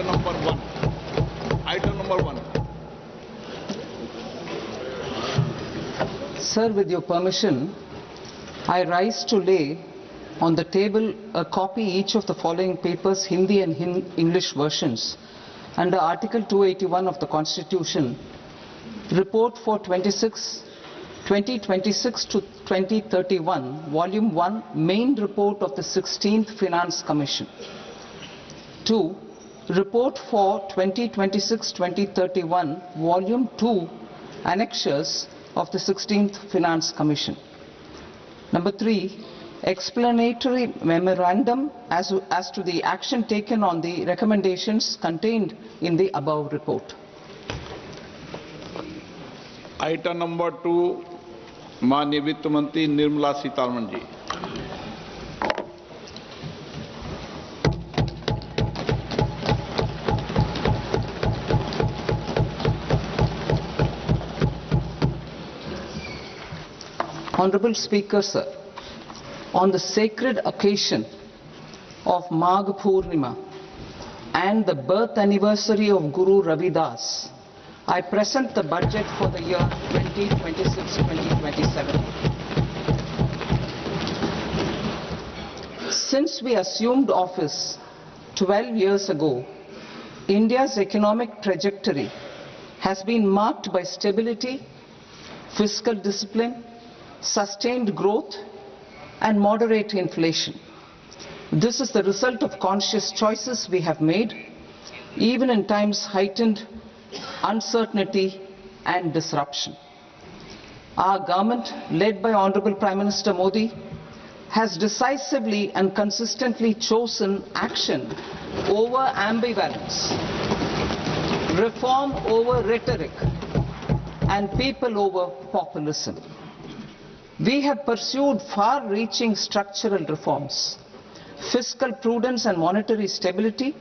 item number 1. Item number 1. Sir, with your permission, I rise to lay on the table a copy each of the following papers, Hindi and English versions, under Article 281 of the Constitution, Report for 2026 to 2031, Volume 1, Main Report of the 16th Finance Commission. 2. Report for 2026-2031, Volume 2, Annexures of the 16th Finance Commission. Number 3. Explanatory memorandum as to the action taken on the recommendations contained in the above report. Item number 2, माननीय वित्त मंत्री Nirmala Sitharaman ji. Honorable Speaker, sir, on the sacred occasion of Magh Purnima and the birth anniversary of Guru Ravidas, I present the budget for the year 2026-2027. Since we assumed office 12 years ago, India's economic trajectory has been marked by stability, fiscal discipline, sustained growth, and moderate inflation. This is the result of conscious choices we have made, even in times heightened uncertainty and disruption. Our government, led by Honorable Prime Minister Modi, has decisively and consistently chosen action over ambivalence, reform over rhetoric, and people over populism. We have pursued far-reaching structural reforms, fiscal prudence and monetary stability,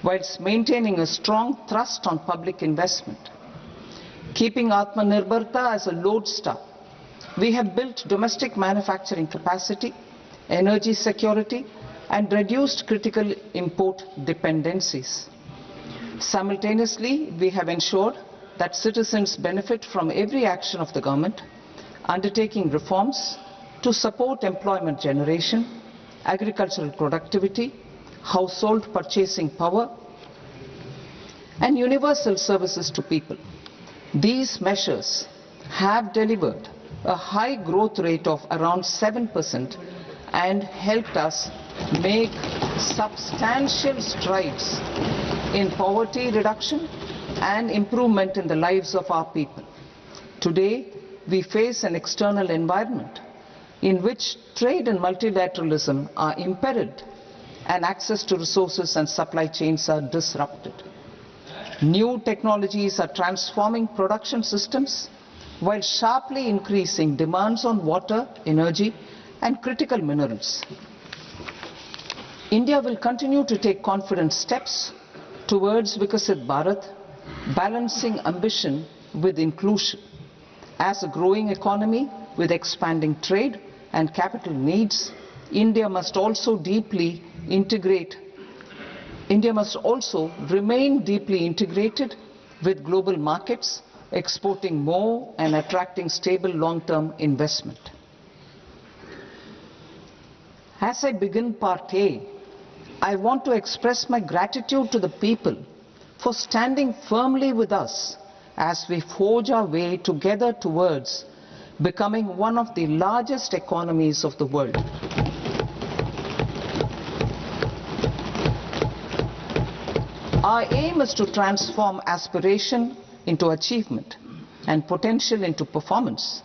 whilst maintaining a strong thrust on public investment. Keeping Atmanirbharta as a lodestar, we have built domestic manufacturing capacity, energy security, and reduced critical import dependencies. Simultaneously, we have ensured that citizens benefit from every action of the government, undertaking reforms to support employment generation, agricultural productivity, household purchasing power, and universal services to people. These measures have delivered a high growth rate of around 7% and helped us make substantial strides in poverty reduction and improvement in the lives of our people. Today, we face an external environment in which trade and multilateralism are imperiled and access to resources and supply chains are disrupted. New technologies are transforming production systems while sharply increasing demands on water, energy, and critical minerals. India will continue to take confident steps towards Viksit Bharat, balancing ambition with inclusion. As a growing economy with expanding trade and capital needs, India must also remain deeply integrated with global markets, exporting more and attracting stable long-term investment. As I begin Part A, I want to express my gratitude to the people for standing firmly with us as we forge our way together towards becoming one of the largest economies of the world. Our aim is to transform aspiration into achievement and potential into performance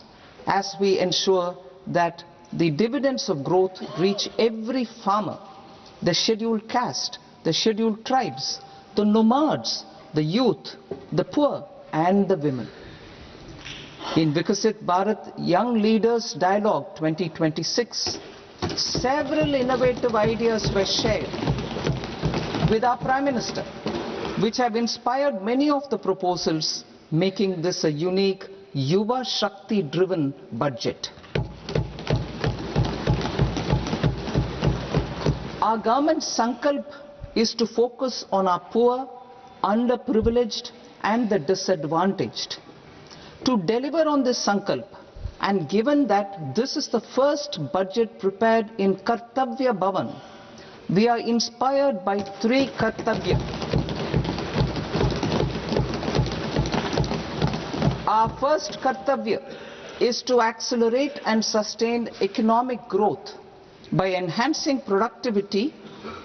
as we ensure that the dividends of growth reach every farmer, the scheduled caste, the scheduled tribes, the nomads, the youth, the poor, and the women. In Viksit Bharat Young Leaders Dialogue 2026, several innovative ideas were shared with our Prime Minister, which have inspired many of the proposals, making this a unique Yuva Shakti-driven budget. Our government's Sankalp is to focus on our poor, underprivileged and the disadvantaged. To deliver on this sankalp, and given that this is the first budget prepared in Kartavya Bhavan, we are inspired by three Kartavya. Our first Kartavya is to accelerate and sustain economic growth by enhancing productivity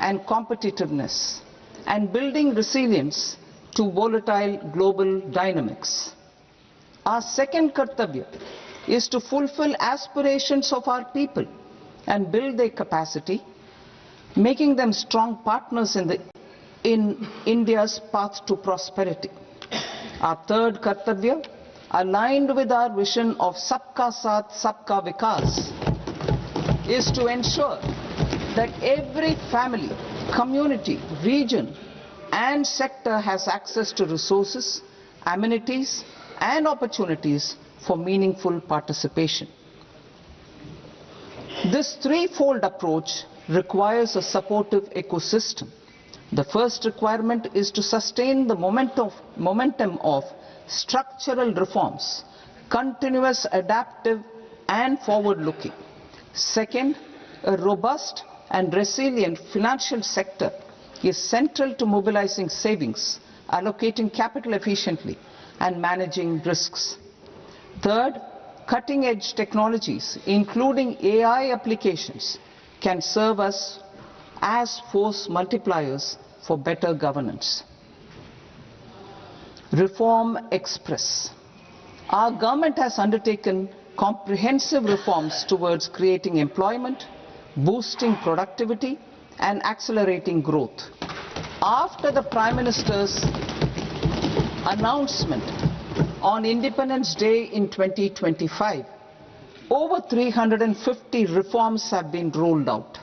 and competitiveness and building resilience to volatile global dynamics. Our second Kartavya is to fulfill aspirations of our people and build their capacity, making them strong partners in India's path to prosperity. Our third Kartavya, aligned with our vision of Sabka Saath, Sabka Vikas, is to ensure that every family, community, region and sector has access to resources, amenities and opportunities for meaningful participation. This threefold approach requires a supportive ecosystem. The first requirement is to sustain the momentum of structural reforms, continuous, adaptive and forward-looking. Second, a robust and resilient financial sector is central to mobilizing savings, allocating capital efficiently and managing risks. Third, cutting-edge technologies, including AI applications, can serve us as force multipliers for better governance. Reform Express. Our government has undertaken comprehensive reforms towards creating employment, boosting productivity and accelerating growth. After the Prime Minister's announcement on Independence Day in 2025, over 350 reforms have been rolled out.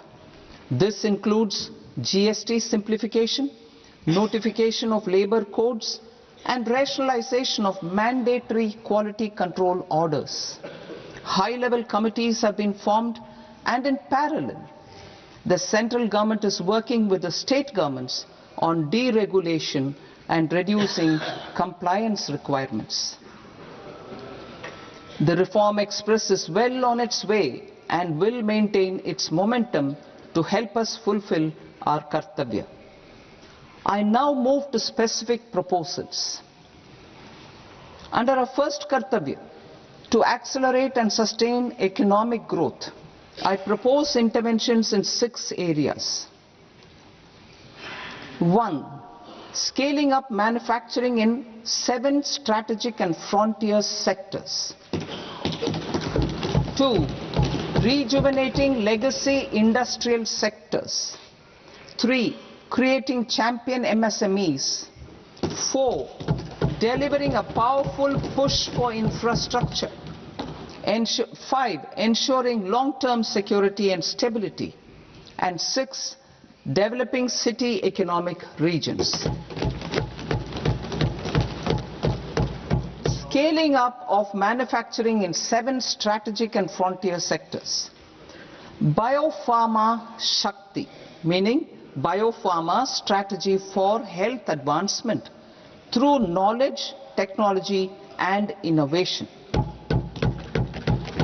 This includes GST simplification, notification of labor codes, and rationalization of mandatory quality control orders. High-level committees have been formed, and in parallel, the central government is working with the state governments on deregulation and reducing compliance requirements. The Reform Express is well on its way and will maintain its momentum to help us fulfill our Kartavya. I now move to specific proposals. Under our first Kartavya, to accelerate and sustain economic growth, I propose interventions in 6 areas. 1. Scaling up manufacturing in 7 strategic and frontier sectors. 2. Rejuvenating legacy industrial sectors. 3. Creating champion MSMEs. 4. Delivering a powerful push for infrastructure. 5. Ensuring long-term security and stability. And 6. Developing city economic regions. Scaling up of manufacturing in 7 strategic and frontier sectors. Biopharma Shakti, meaning biopharma strategy for health advancement through knowledge, technology and innovation.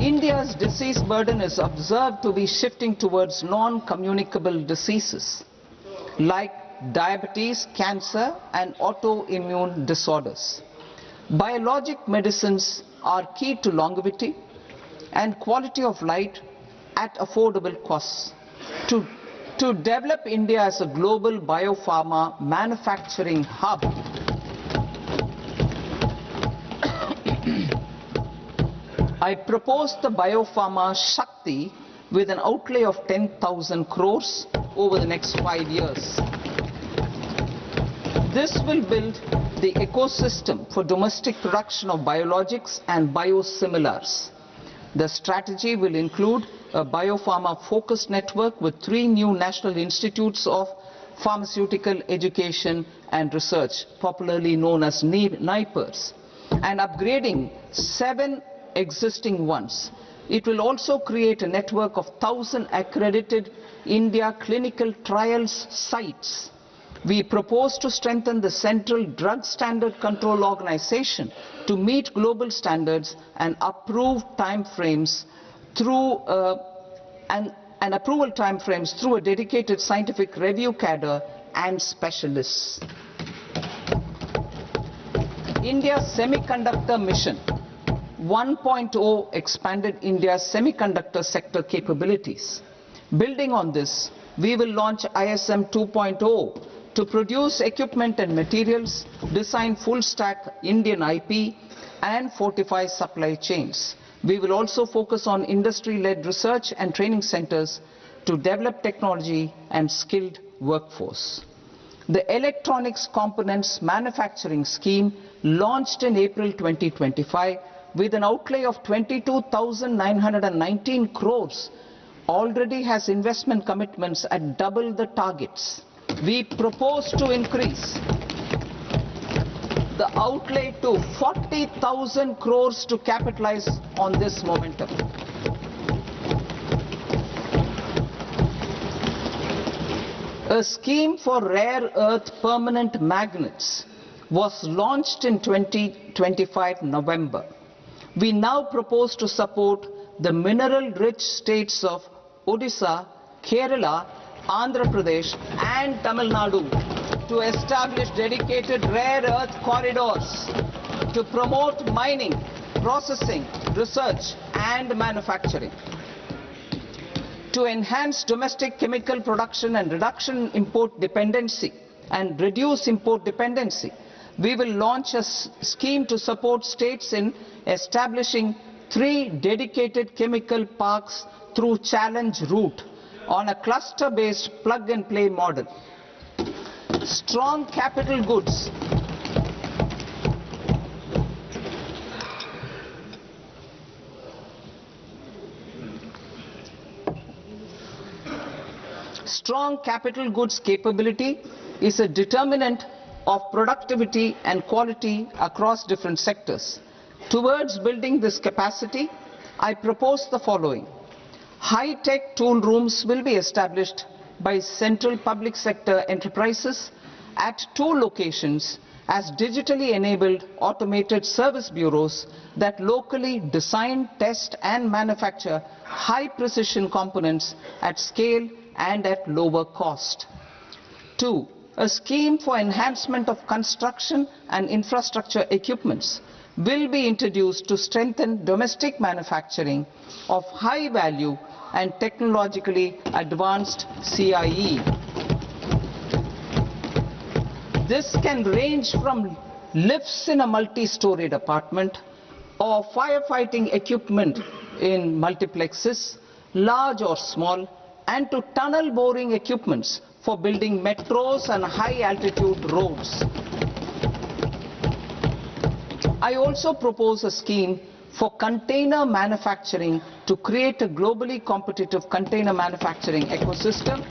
India's disease burden is observed to be shifting towards non-communicable diseases like diabetes, cancer and autoimmune disorders. Biologic medicines are key to longevity and quality of life at affordable costs. To develop India as a global biopharma manufacturing hub, I propose the Biopharma Shakti with an outlay of 10,000 crores over the next 5 years. This will build the ecosystem for domestic production of biologics and biosimilars. The strategy will include a biopharma-focused network with 3 new national institutes of pharmaceutical education and research, popularly known as NIPERs, and upgrading 7 existing ones. It will also create a network of 1,000 accredited India clinical trials sites We propose to strengthen the Central Drug Standard Control Organization to meet global standards and approve timeframes through and approval timeframes through a dedicated scientific review cadre and specialists. India's Semiconductor Mission 1.0 expanded India's semiconductor sector capabilities. Building on this, we will launch ISM 2.0 to produce equipment and materials, design full-stack Indian IP, and fortify supply chains. We will also focus on industry-led research and training centers to develop technology and skilled workforce. The Electronics Components Manufacturing Scheme, launched in April 2025 with an outlay of 22,919 crores, already has investment commitments at double the targets. We propose to increase the outlay to 40,000 crores to capitalize on this momentum. A scheme for rare earth permanent magnets was launched in 2025 November. We now propose to support the mineral-rich states of Odisha, Kerala, Andhra Pradesh and Tamil Nadu to establish dedicated rare earth corridors to promote mining, processing, research and manufacturing. To enhance domestic chemical production and reduce import dependency, we will launch a scheme to support states in establishing 3 dedicated chemical parks through challenge route on a cluster-based plug-and-play model. Strong capital goods. Strong capital goods capability is a determinant of productivity and quality across different sectors. Towards building this capacity, I propose the following. High-tech tool rooms will be established by central public sector enterprises at 2 locations as digitally enabled automated service bureaus that locally design, test and manufacture high-precision components at scale and at lower cost. 2. A scheme for enhancement of construction and infrastructure equipments will be introduced to strengthen domestic manufacturing of high value and technologically advanced CIE. This can range from lifts in a multi-storied apartment or firefighting equipment in multiplexes, large or small, and to tunnel boring equipments for building metros and high-altitude roads. I also propose a scheme for container manufacturing to create a globally competitive container manufacturing ecosystem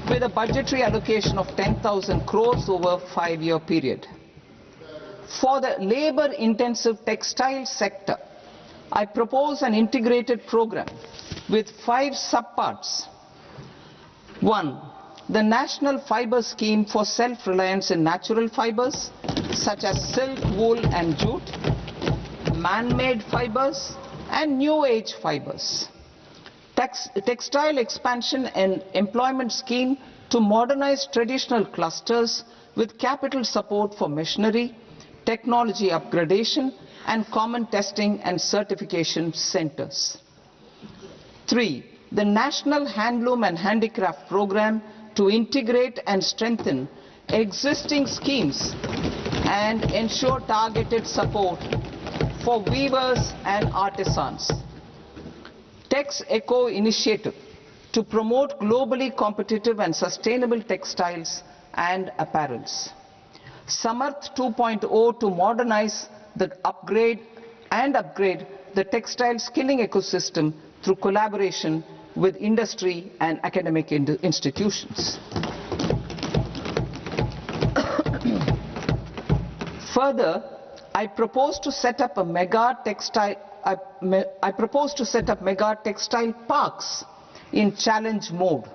with a budgetary allocation of 10,000 crores over a 5-year period. For the labor-intensive textile sector, I propose an integrated program with 5 subparts. 1. The National Fiber Scheme for self-reliance in natural fibers such as silk, wool and jute, man-made fibers and new age fibers. Textile expansion and employment scheme to modernize traditional clusters with capital support for machinery, technology upgradation and common testing and certification centers. 3. The National Handloom and Handicraft Program to integrate and strengthen existing schemes and ensure targeted support for weavers and artisans. Tex Eco Initiative to promote globally competitive and sustainable textiles and apparels. Samarth 2.0 to modernize the upgrade the textile skilling ecosystem through collaboration with industry and academic institutions. Further, I propose to set up mega textile parks in challenge mode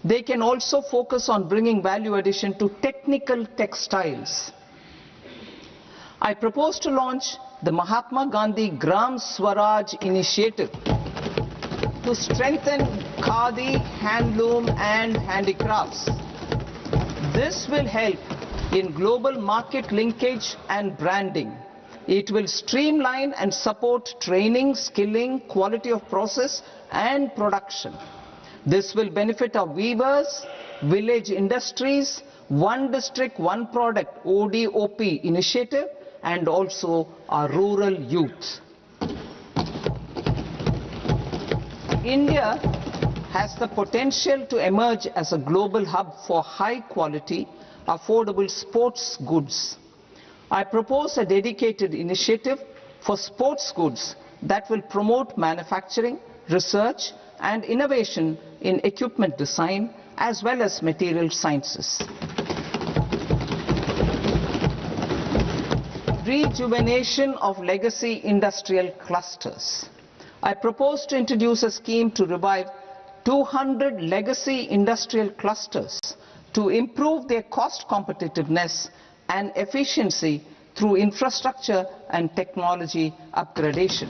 They can also focus on bringing value addition to technical textiles. I propose to launch the Mahatma Gandhi Gram Swaraj initiative to strengthen khadi, handloom and handicrafts. This will help in global market linkage and branding. It will streamline and support training, skilling, quality of process and production. This will benefit our weavers, village industries, one district, one product ODOP initiative and also our rural youth. India has the potential to emerge as a global hub for high quality, affordable sports goods. I propose a dedicated initiative for sports goods that will promote manufacturing, research and innovation in equipment design as well as material sciences. Rejuvenation of legacy industrial clusters. I propose to introduce a scheme to revive 200 legacy industrial clusters to improve their cost competitiveness and efficiency through infrastructure and technology upgradation.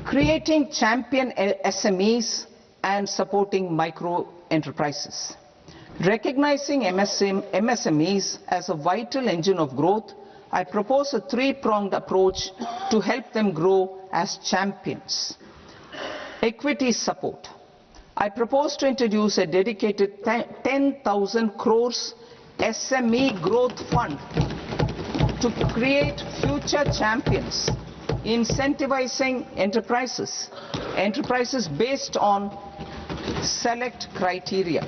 Creating champion SMEs and supporting micro enterprises. Recognizing MSMEs as a vital engine of growth, I propose a three-pronged approach to help them grow as champions. Equity support. I propose to introduce a dedicated 10,000 crores SME growth fund to create future champions, incentivizing enterprises based on select criteria.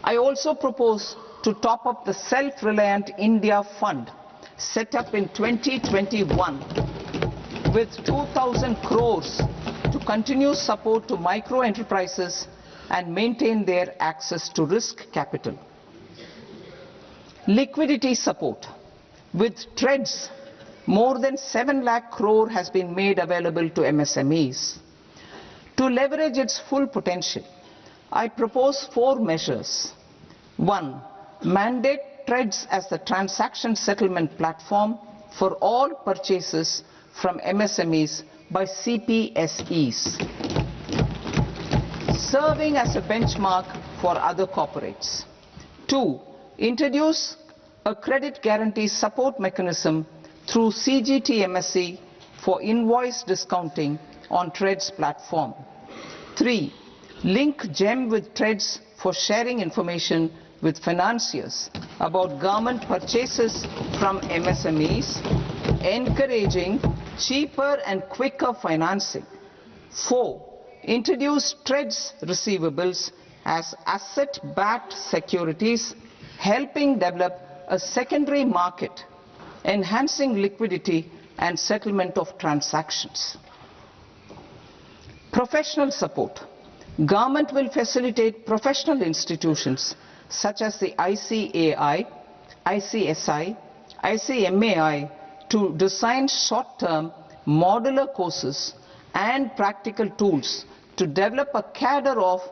I also propose to top up the Self-Reliant India Fund set up in 2021 with 2,000 crores to continue support to micro enterprises and maintain their access to risk capital. Liquidity support. With TREDS, more than 7 lakh crore has been made available to MSMEs. To leverage its full potential, I propose 4 measures. 1. Mandate TREDS as the transaction settlement platform for all purchases from MSMEs by CPSEs, serving as a benchmark for other corporates. 2. Introduce a credit guarantee support mechanism through CGTMSE for invoice discounting on TREDS platform. 3. Link GEM with TREDS for sharing information with financiers about government purchases from MSMEs, encouraging cheaper and quicker financing. 4. Introduce TREDS receivables as asset-backed securities, helping develop a secondary market, enhancing liquidity and settlement of transactions. Professional support. Government will facilitate professional institutions such as the ICAI, ICSI, ICMAI to design short-term modular courses and practical tools to develop a cadre of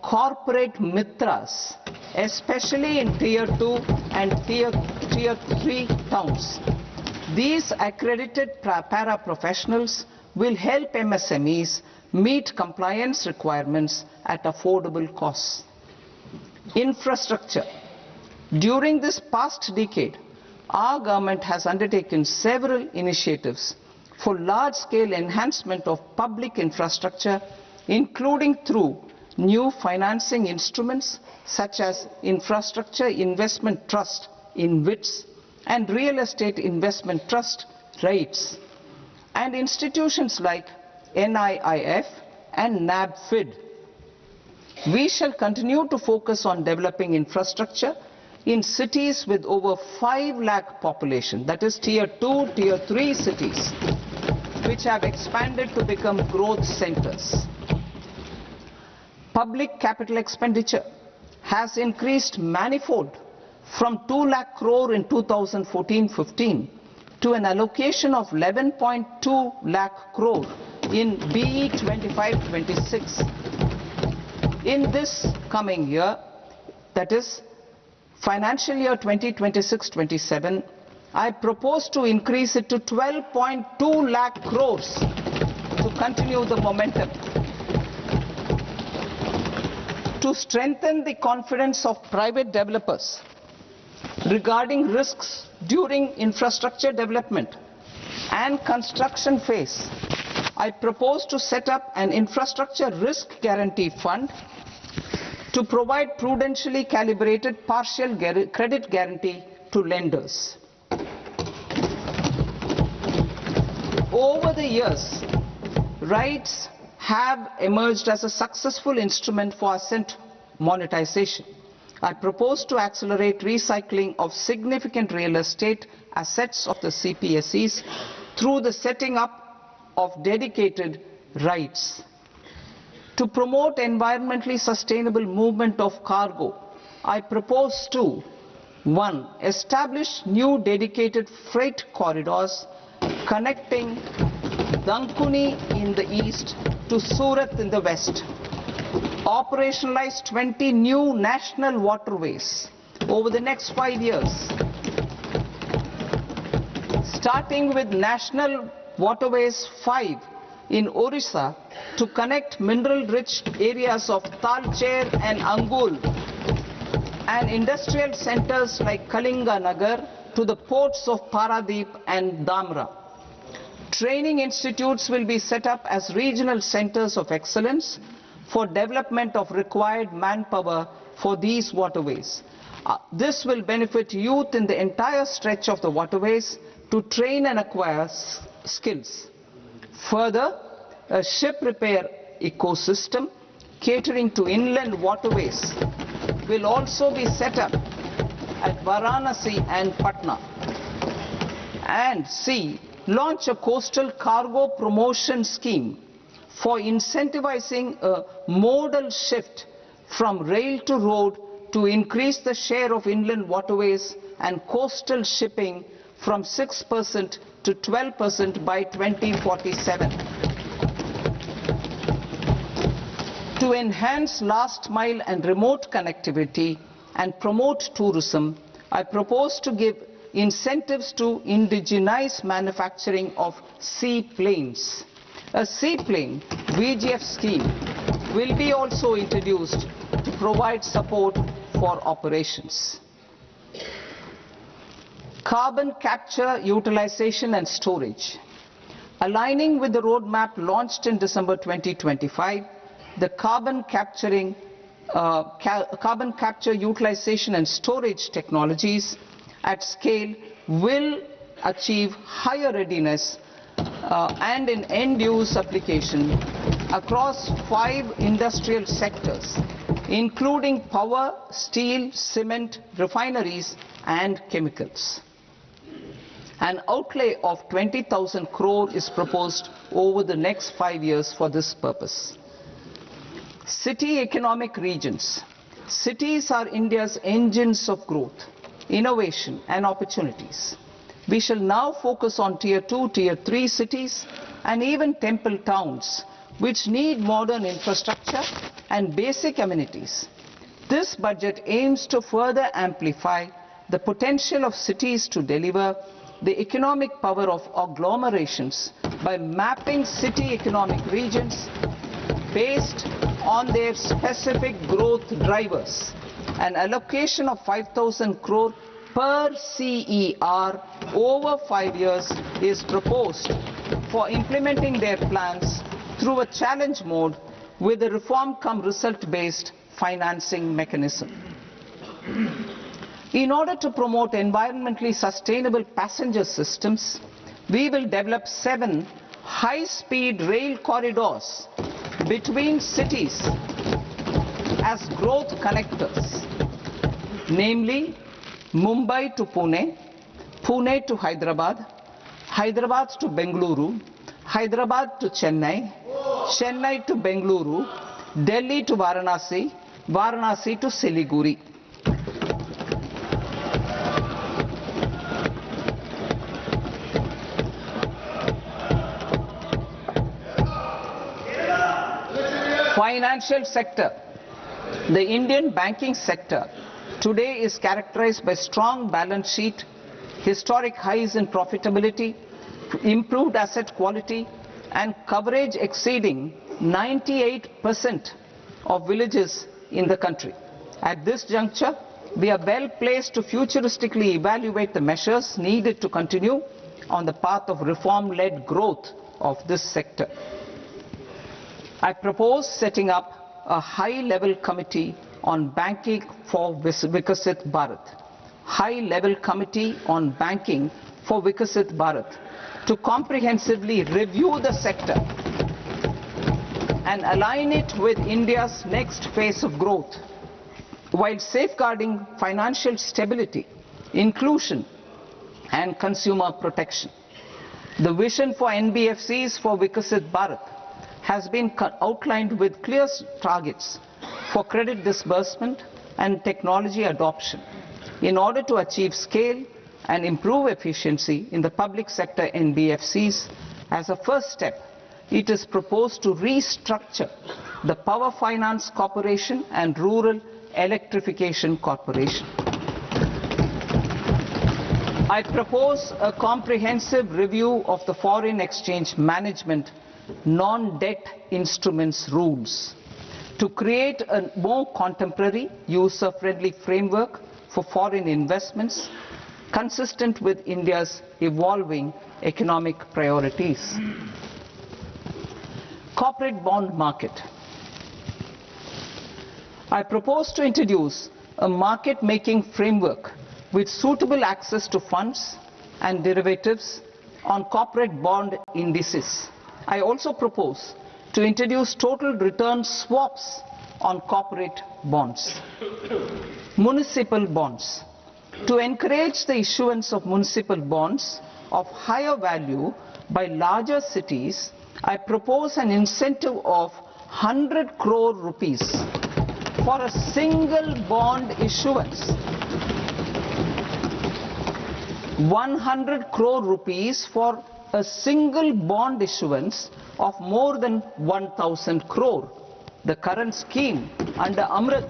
corporate mitras, especially in Tier 2 and Tier 3 towns. These accredited para-professionals will help MSMEs meet compliance requirements at affordable costs. Infrastructure. During this past decade, our government has undertaken several initiatives for large-scale enhancement of public infrastructure, including through new financing instruments such as Infrastructure Investment Trust (InvITs) and Real Estate Investment Trust (REITs), and institutions like NIIF and NABFID. We shall continue to focus on developing infrastructure in cities with over 5 lakh population, that is Tier 2, Tier 3 cities, which have expanded to become growth centers. Public capital expenditure has increased manifold from 2 lakh crore in 2014-15 to an allocation of 11.2 lakh crore in BE 25-26. In this coming year, that is financial year 2026-27, I propose to increase it to 12.2 lakh crores to continue the momentum. To strengthen the confidence of private developers regarding risks during infrastructure development and construction phase, I propose to set up an infrastructure risk guarantee fund to provide prudentially calibrated partial credit guarantee to lenders. Over the years, rights have emerged as a successful instrument for asset monetization. I propose to accelerate recycling of significant real estate assets of the CPSEs through the setting up of dedicated rights. To promote environmentally sustainable movement of cargo, I propose to 1. Establish new dedicated freight corridors connecting Dankuni in the east to Surat in the west. Operationalize 20 new national waterways over the next 5 years. Starting with National Waterways 5 in Orissa to connect mineral-rich areas of Talcher and Angul and industrial centers like Kalinga Nagar to the ports of Paradeep and Dhamra. Training institutes will be set up as regional centers of excellence for development of required manpower for these waterways. This will benefit youth in the entire stretch of the waterways to train and acquire skills. Further, a ship repair ecosystem catering to inland waterways will also be set up at Varanasi and Patna. And C. Launch a coastal cargo promotion scheme for incentivizing a modal shift from rail to road to increase the share of inland waterways and coastal shipping from 6% to 12% by 2047. To enhance last mile and remote connectivity and promote tourism, I propose to give incentives to indigenize manufacturing of seaplanes. A seaplane VGF scheme will be also introduced to provide support for operations. Carbon capture, utilization and storage. Aligning with the roadmap launched in December 2025, the carbon capture, utilization and storage technologies at scale will achieve higher readiness and in end-use application across 5 industrial sectors, including power, steel, cement, refineries and chemicals. An outlay of 20,000 crore is proposed over the next 5 years for this purpose. City economic regions. Cities are India's engines of growth, innovation and opportunities. We shall now focus on Tier 2, Tier 3 cities and even temple towns which need modern infrastructure and basic amenities. This budget aims to further amplify the potential of cities to deliver the economic power of agglomerations by mapping city economic regions based on their specific growth drivers. An allocation of 5,000 crore per CER over 5 years is proposed for implementing their plans through a challenge mode with a reform-cum-result-based financing mechanism. In order to promote environmentally sustainable passenger systems, we will develop 7 high-speed rail corridors between cities as growth connectors, namely Mumbai to Pune, Pune to Hyderabad, Hyderabad to Bengaluru, Hyderabad to Chennai, Chennai to Bengaluru, Delhi to Varanasi, Varanasi to Siliguri. Financial sector. The Indian banking sector today is characterized by strong balance sheet, historic highs in profitability, improved asset quality, and coverage exceeding 98% of villages in the country. At this juncture, we are well placed to futuristically evaluate the measures needed to continue on the path of reform-led growth of this sector. I propose setting up a high-level committee on banking for Viksit Bharat. High-level committee on banking for Viksit Bharat to comprehensively review the sector and align it with India's next phase of growth, while safeguarding financial stability, inclusion, and consumer protection. The vision for NBFCs for Viksit Bharat has been outlined with clear targets for credit disbursement and technology adoption in order to achieve scale and improve efficiency in the public sector NBFCs. As a first step, it is proposed to restructure the Power Finance Corporation and Rural Electrification Corporation. I propose a comprehensive review of the foreign exchange management non-debt instruments rules to create a more contemporary, user-friendly framework for foreign investments consistent with India's evolving economic priorities. Corporate bond market. I propose to introduce a market-making framework with suitable access to funds and derivatives on corporate bond indices. I also propose to introduce total return swaps on corporate bonds. Municipal bonds. To encourage the issuance of municipal bonds of higher value by larger cities, I propose an incentive of 100 crore rupees for a single bond issuance. 100 crore rupees for a single bond issuance of more than 1,000 crore. The current scheme under Amrit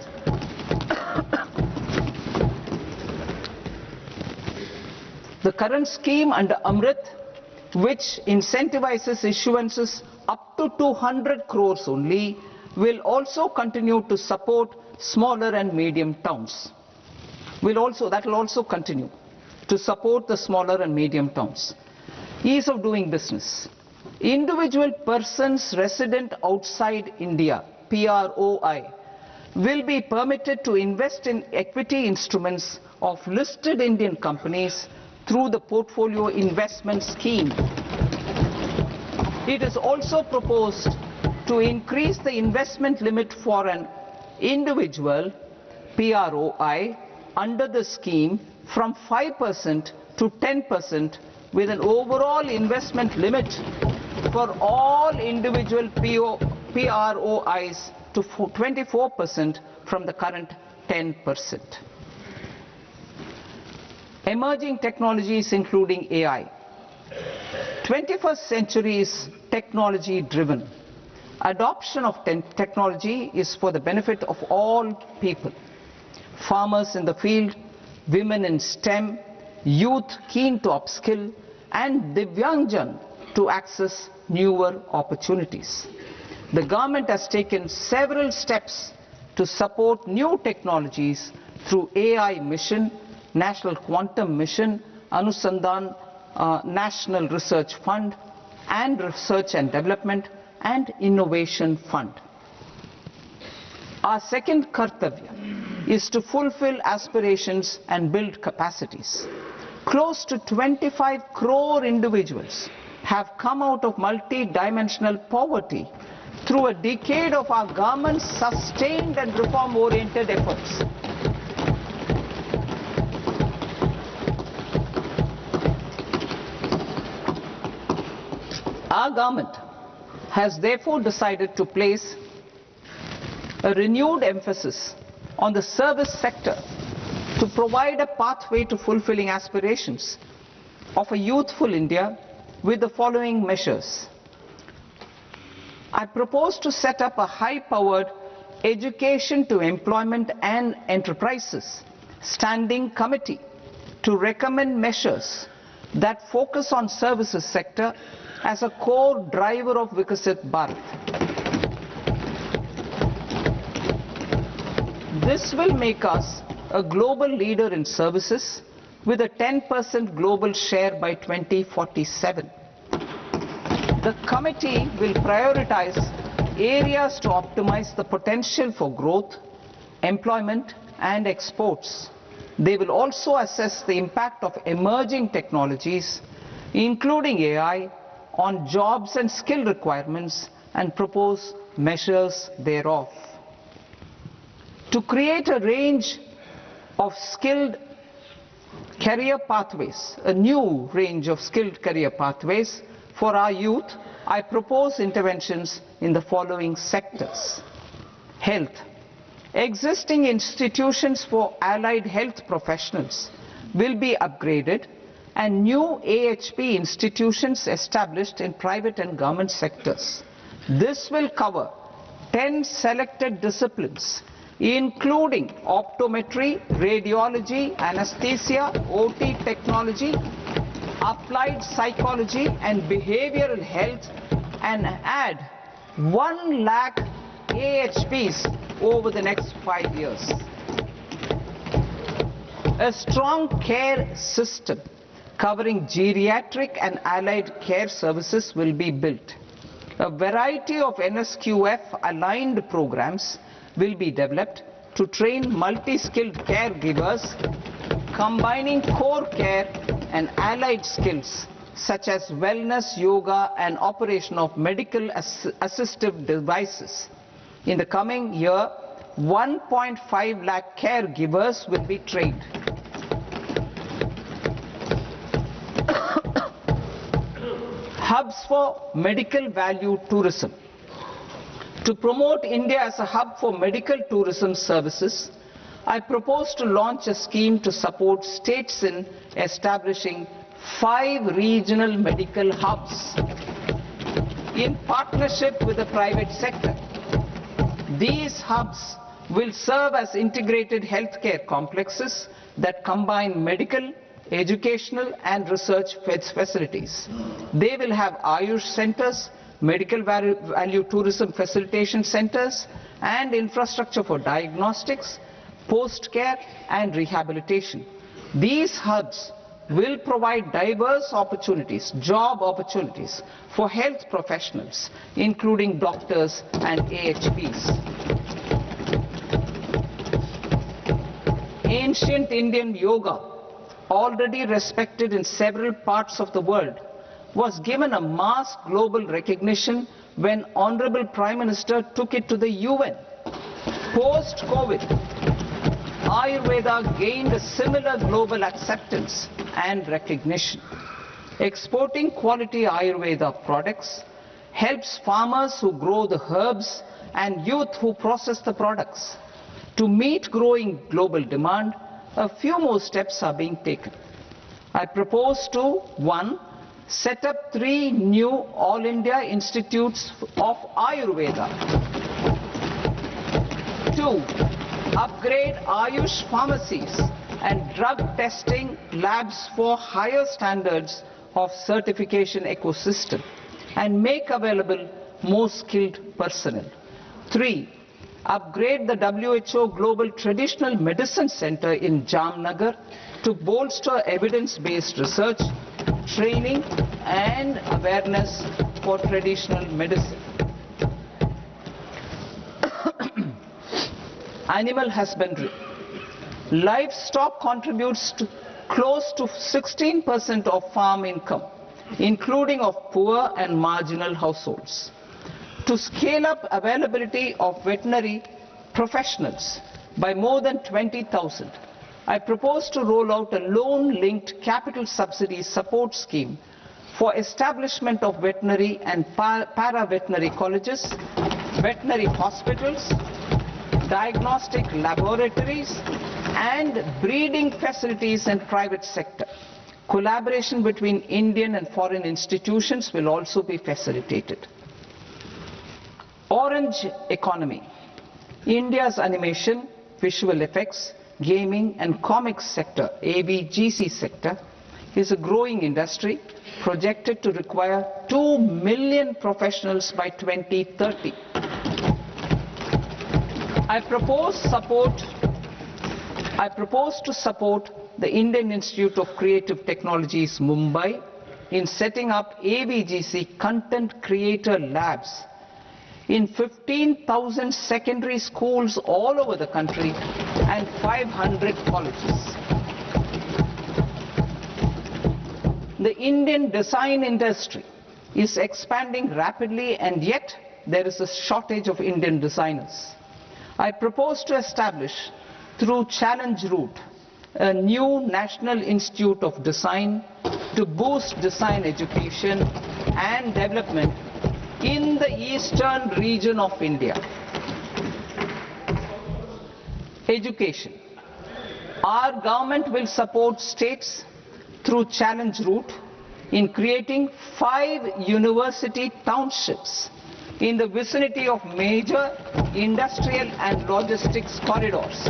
which incentivizes issuances up to 200 crores only, will also continue to support smaller and medium towns. That will also continue to support the smaller and medium towns. Ease of doing business. Individual persons resident outside India, PROI, will be permitted to invest in equity instruments of listed Indian companies through the portfolio investment scheme. It is also proposed to increase the investment limit for an individual PROI under the scheme from 5% to 10%, with an overall investment limit for all individual PROIs to 24% from the current 10%. Emerging technologies including AI. 21st century is technology driven. Adoption of technology is for the benefit of all people. Farmers in the field, women in STEM, youth keen to upskill, and Divyangjan to access newer opportunities. The government has taken several steps to support new technologies through AI Mission, National Quantum Mission, Anusandhan National Research Fund, and Research and Development and Innovation Fund. Our second kartavya is to fulfill aspirations and build capacities. Close to 25 crore individuals have come out of multi-dimensional poverty through a decade of our government's sustained and reform-oriented efforts. Our government has therefore decided to place a renewed emphasis on the service sector to provide a pathway to fulfilling aspirations of a youthful India with the following measures. I propose to set up a high-powered Education to Employment and Enterprises Standing Committee to recommend measures that focus on services sector as a core driver of Viksit Bharat. This will make us a global leader in services with a 10% global share by 2047. The committee will prioritize areas to optimize the potential for growth, employment and exports. They will also assess the impact of emerging technologies, including AI, on jobs and skill requirements and propose measures thereof. To create a range of skilled career pathways, a new range of skilled career pathways for our youth, I propose interventions in the following sectors. Health. Existing institutions for allied health professionals will be upgraded and new AHP institutions established in private and government sectors. This will cover 10 selected disciplines, including optometry, radiology, anesthesia, OT technology, applied psychology and behavioral health, and add 1 lakh AHPs over the next 5 years. A strong care system covering geriatric and allied care services will be built. A variety of NSQF aligned programs will be developed to train multi-skilled caregivers, combining core care and allied skills such as wellness, yoga and operation of medical assistive devices. In the coming year, 1.5 lakh caregivers will be trained. Hubs for medical value tourism. To promote India as a hub for medical tourism services, I propose to launch a scheme to support states in establishing 5 regional medical hubs in partnership with the private sector. These hubs will serve as integrated healthcare complexes that combine medical, educational and research facilities. They will have Ayush centers, medical value tourism facilitation centers and infrastructure for diagnostics, post-care and rehabilitation. These hubs will provide diverse opportunities, job opportunities for health professionals, including doctors and AHPs. Ancient Indian yoga, already respected in several parts of the world, was given a mass global recognition when Honorable Prime Minister took it to the UN. Post-COVID, Ayurveda gained a similar global acceptance and recognition. Exporting quality Ayurveda products helps farmers who grow the herbs and youth who process the products. To meet growing global demand, a few more steps are being taken. I propose to 1. Set up 3 new All India Institutes of Ayurveda. 2. Upgrade Ayush pharmacies and drug testing labs for higher standards of certification ecosystem and make available more skilled personnel. 3. Upgrade the WHO Global Traditional Medicine Center in Jamnagar to bolster evidence-based research, training and awareness for traditional medicine. Animal husbandry. Livestock contributes to close to 16% of farm income, including of poor and marginal households. To scale up availability of veterinary professionals by more than 20,000, I propose to roll out a loan-linked capital subsidy support scheme for establishment of veterinary and para-veterinary colleges, veterinary hospitals, diagnostic laboratories, and breeding facilities in private sector. Collaboration between Indian and foreign institutions will also be facilitated. Orange economy. India's animation, visual effects, gaming and comics sector, AVGC sector, is a growing industry projected to require 2 million professionals by 2030. I propose to support the Indian Institute of Creative Technologies, Mumbai, in setting up AVGC content creator labs in 15,000 secondary schools all over the country and 500 colleges. The Indian design industry is expanding rapidly, and yet there is a shortage of Indian designers. I propose to establish, through challenge route, a new National Institute of Design to boost design education and development in the eastern region of India. Education. Our government will support states through challenge route in creating 5 university townships in the vicinity of major industrial and logistics corridors.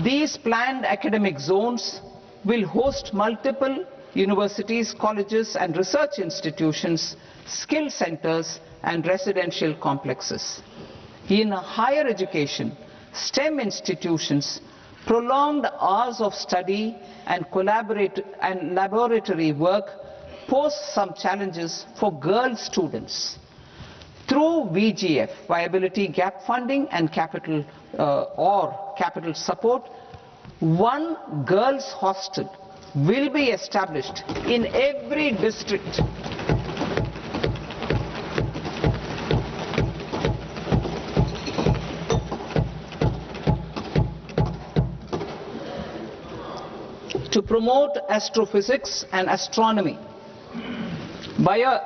These planned academic zones will host multiple universities, colleges and research institutions, skill centers and residential complexes. In higher education, STEM institutions, prolonged hours of study and laboratory work pose some challenges for girl students. Through VGF, viability gap funding and capital support, one girls' hostel will be established in every district. To promote astrophysics and astronomy via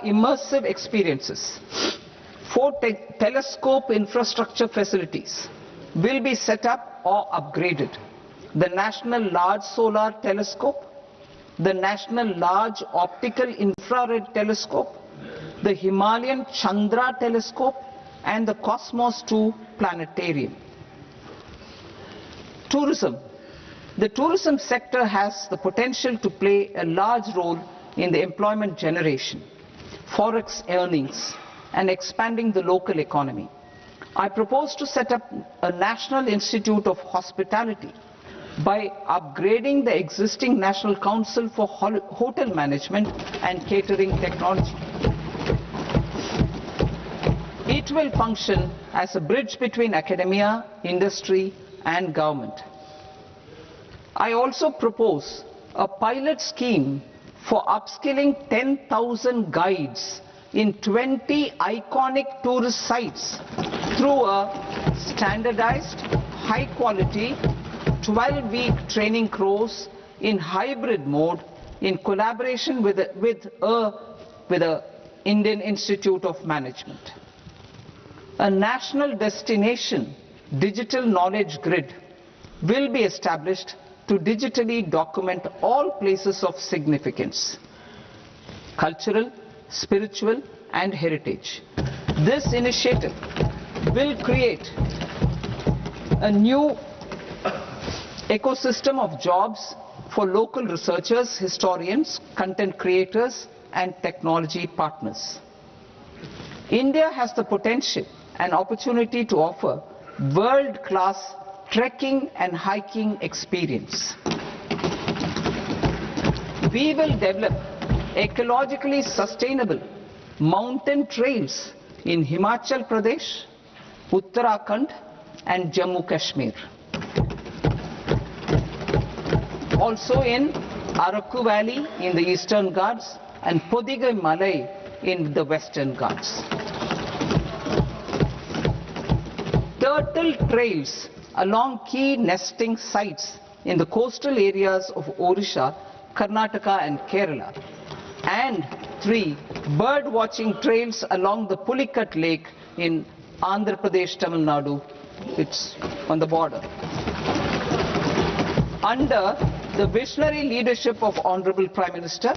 immersive experiences, 4 telescope infrastructure facilities will be set up or upgraded. The National Large Solar Telescope, the National Large Optical Infrared Telescope, the Himalayan Chandra Telescope and the Cosmos 2 Planetarium. Tourism. The tourism sector has the potential to play a large role in the employment generation, forex earnings and expanding the local economy. I propose to set up a National Institute of Hospitality by upgrading the existing National Council for Hotel Management and Catering Technology. It will function as a bridge between academia, industry and government. I also propose a pilot scheme for upskilling 10,000 guides in 20 iconic tourist sites through a standardized, high-quality, 12-week training course in hybrid mode in collaboration with the Indian Institute of Management. A national destination digital knowledge grid will be established to digitally document all places of significance, cultural, spiritual and heritage. This initiative will create a new ecosystem of jobs for local researchers, historians, content creators and technology partners. India has the potential and opportunity to offer world-class trekking and hiking experience. We will develop ecologically sustainable mountain trails in Himachal Pradesh, Uttarakhand and Jammu Kashmir. Also in Araku Valley in the Eastern Ghats and Podigai Malai in the Western Ghats. Turtle trails along key nesting sites in the coastal areas of Odisha, Karnataka and Kerala. And 3 bird watching trails along the Pulikat Lake in Andhra Pradesh, Tamil Nadu. It's on the border. Under the visionary leadership of Honorable Prime Minister,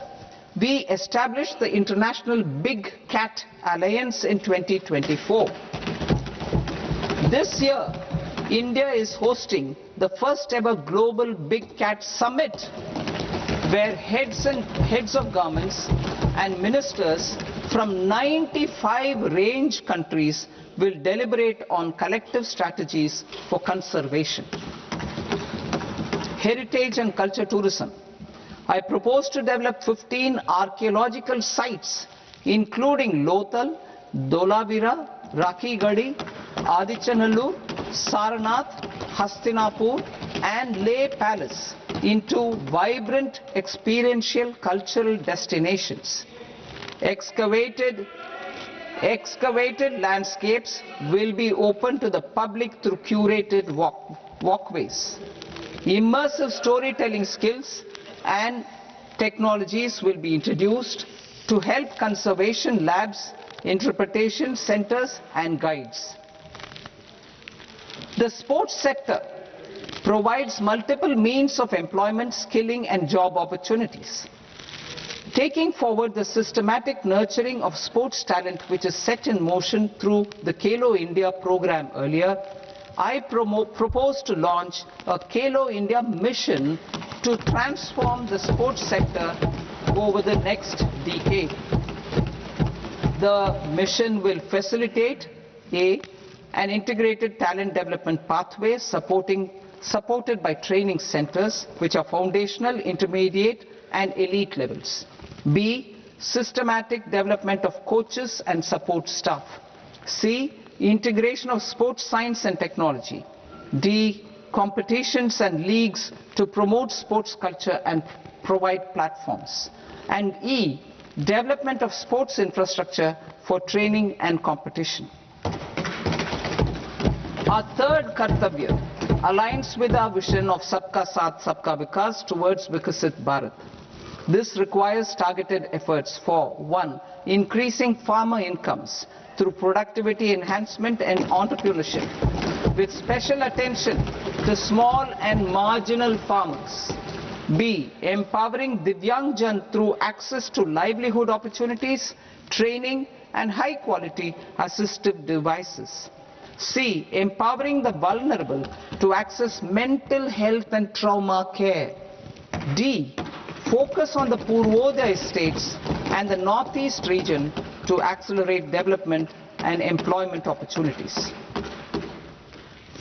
we established the International Big Cat Alliance in 2024. This year, India is hosting the first ever Global Big Cat Summit, where heads of governments and ministers from 95 range countries will deliberate on collective strategies for conservation. Heritage and culture tourism. I propose to develop 15 archaeological sites, including Lothal, Dholavira, Rakhi-Gadi, Adichanallur, Saranath, Hastinapur, and Leh Palace into vibrant experiential cultural destinations. Excavated landscapes will be open to the public through curated walkways. Immersive storytelling skills and technologies will be introduced to help conservation labs, interpretation centers, and guides. The sports sector provides multiple means of employment, skilling, and job opportunities. Taking forward the systematic nurturing of sports talent which is set in motion through the Khelo India program earlier, I propose to launch a Khelo India mission to transform the sports sector over the next decade. The mission will facilitate an integrated talent development pathway supported by training centers which are foundational, intermediate, and elite levels. B, systematic development of coaches and support staff. C, integration of sports science and technology. D, competitions and leagues to promote sports culture and provide platforms. And E, development of sports infrastructure for training and competition. Our third Kartavya aligns with our vision of Sabka Saath, Sabka Vikas towards Viksit Bharat. This requires targeted efforts for 1. Increasing farmer incomes through productivity enhancement and entrepreneurship, with special attention to small and marginal farmers. B. Empowering Divyangjan through access to livelihood opportunities, training, and high-quality assistive devices. C. Empowering the vulnerable to access mental health and trauma care. D. Focus on the Purvodaya states and the Northeast region to accelerate development and employment opportunities.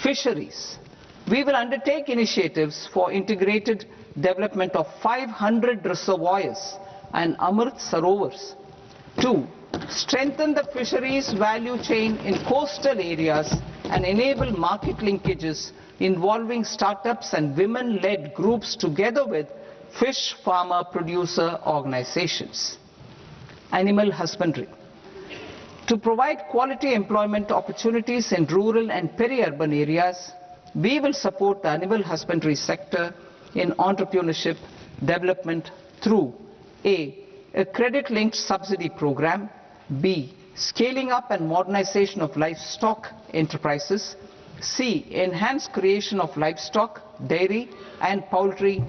Fisheries. We will undertake initiatives for integrated development of 500 reservoirs and Amrit Sarovars. 2. Strengthen the fisheries value chain in coastal areas and enable market linkages involving startups and women-led groups together with fish farmer producer organizations. Animal husbandry. To provide quality employment opportunities in rural and peri-urban areas, we will support the animal husbandry sector in entrepreneurship development through A. A credit-linked subsidy program. B. Scaling up and modernization of livestock enterprises. C. Enhanced creation of livestock, dairy, and poultry.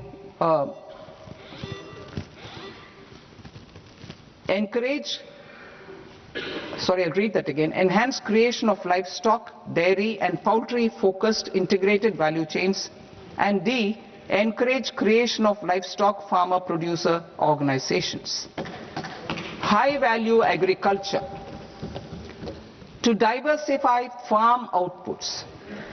Enhanced creation of livestock, dairy, and poultry-focused integrated value chains. And D. Encourage creation of livestock farmer-producer organizations. High-value agriculture. To diversify farm outputs,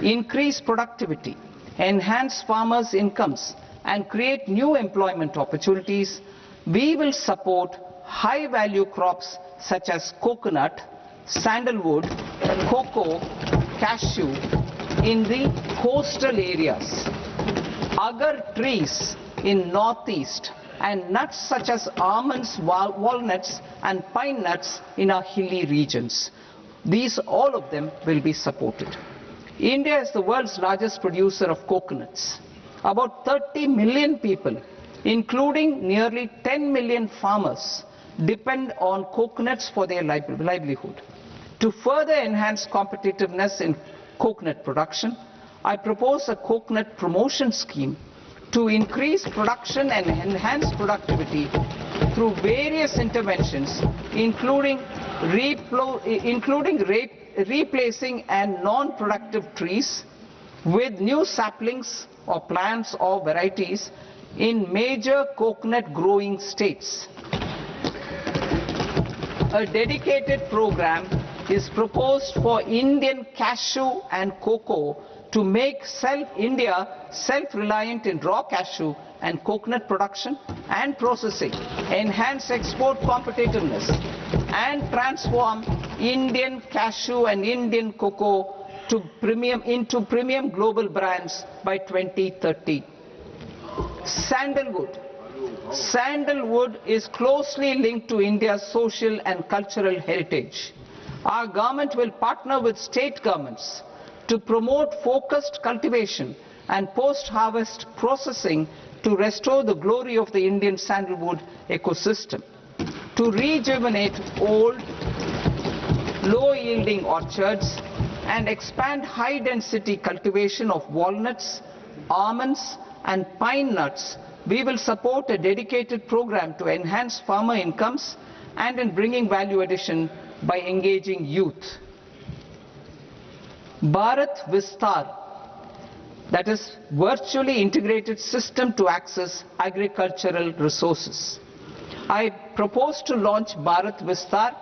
increase productivity, enhance farmers' incomes, and create new employment opportunities, we will support high-value crops such as coconut, sandalwood, cocoa, cashew in the coastal areas, agar trees in northeast, and nuts such as almonds, walnuts, and pine nuts in our hilly regions. These, all of them, will be supported. India is the world's largest producer of coconuts. About 30 million people, including nearly 10 million farmers, depend on coconuts for their livelihood. To further enhance competitiveness in coconut production, I propose a coconut promotion scheme to increase production and enhance productivity through various interventions, including replacing and non-productive trees with new saplings or plants or varieties in major coconut growing states. A dedicated program is proposed for Indian cashew and cocoa to make India self-reliant in raw cashew and coconut production and processing, enhance export competitiveness, and transform Indian cashew and Indian cocoa into premium global brands by 2030. Sandalwood. Sandalwood is closely linked to India's social and cultural heritage. Our government will partner with state governments to promote focused cultivation and post-harvest processing to restore the glory of the Indian sandalwood ecosystem, to rejuvenate old, low-yielding orchards and expand high-density cultivation of walnuts, almonds and pine nuts. We will support a dedicated program to enhance farmer incomes and in bringing value addition by engaging youth. Bharat Vistar, that is virtually integrated system to access agricultural resources. I propose to launch Bharat Vistar,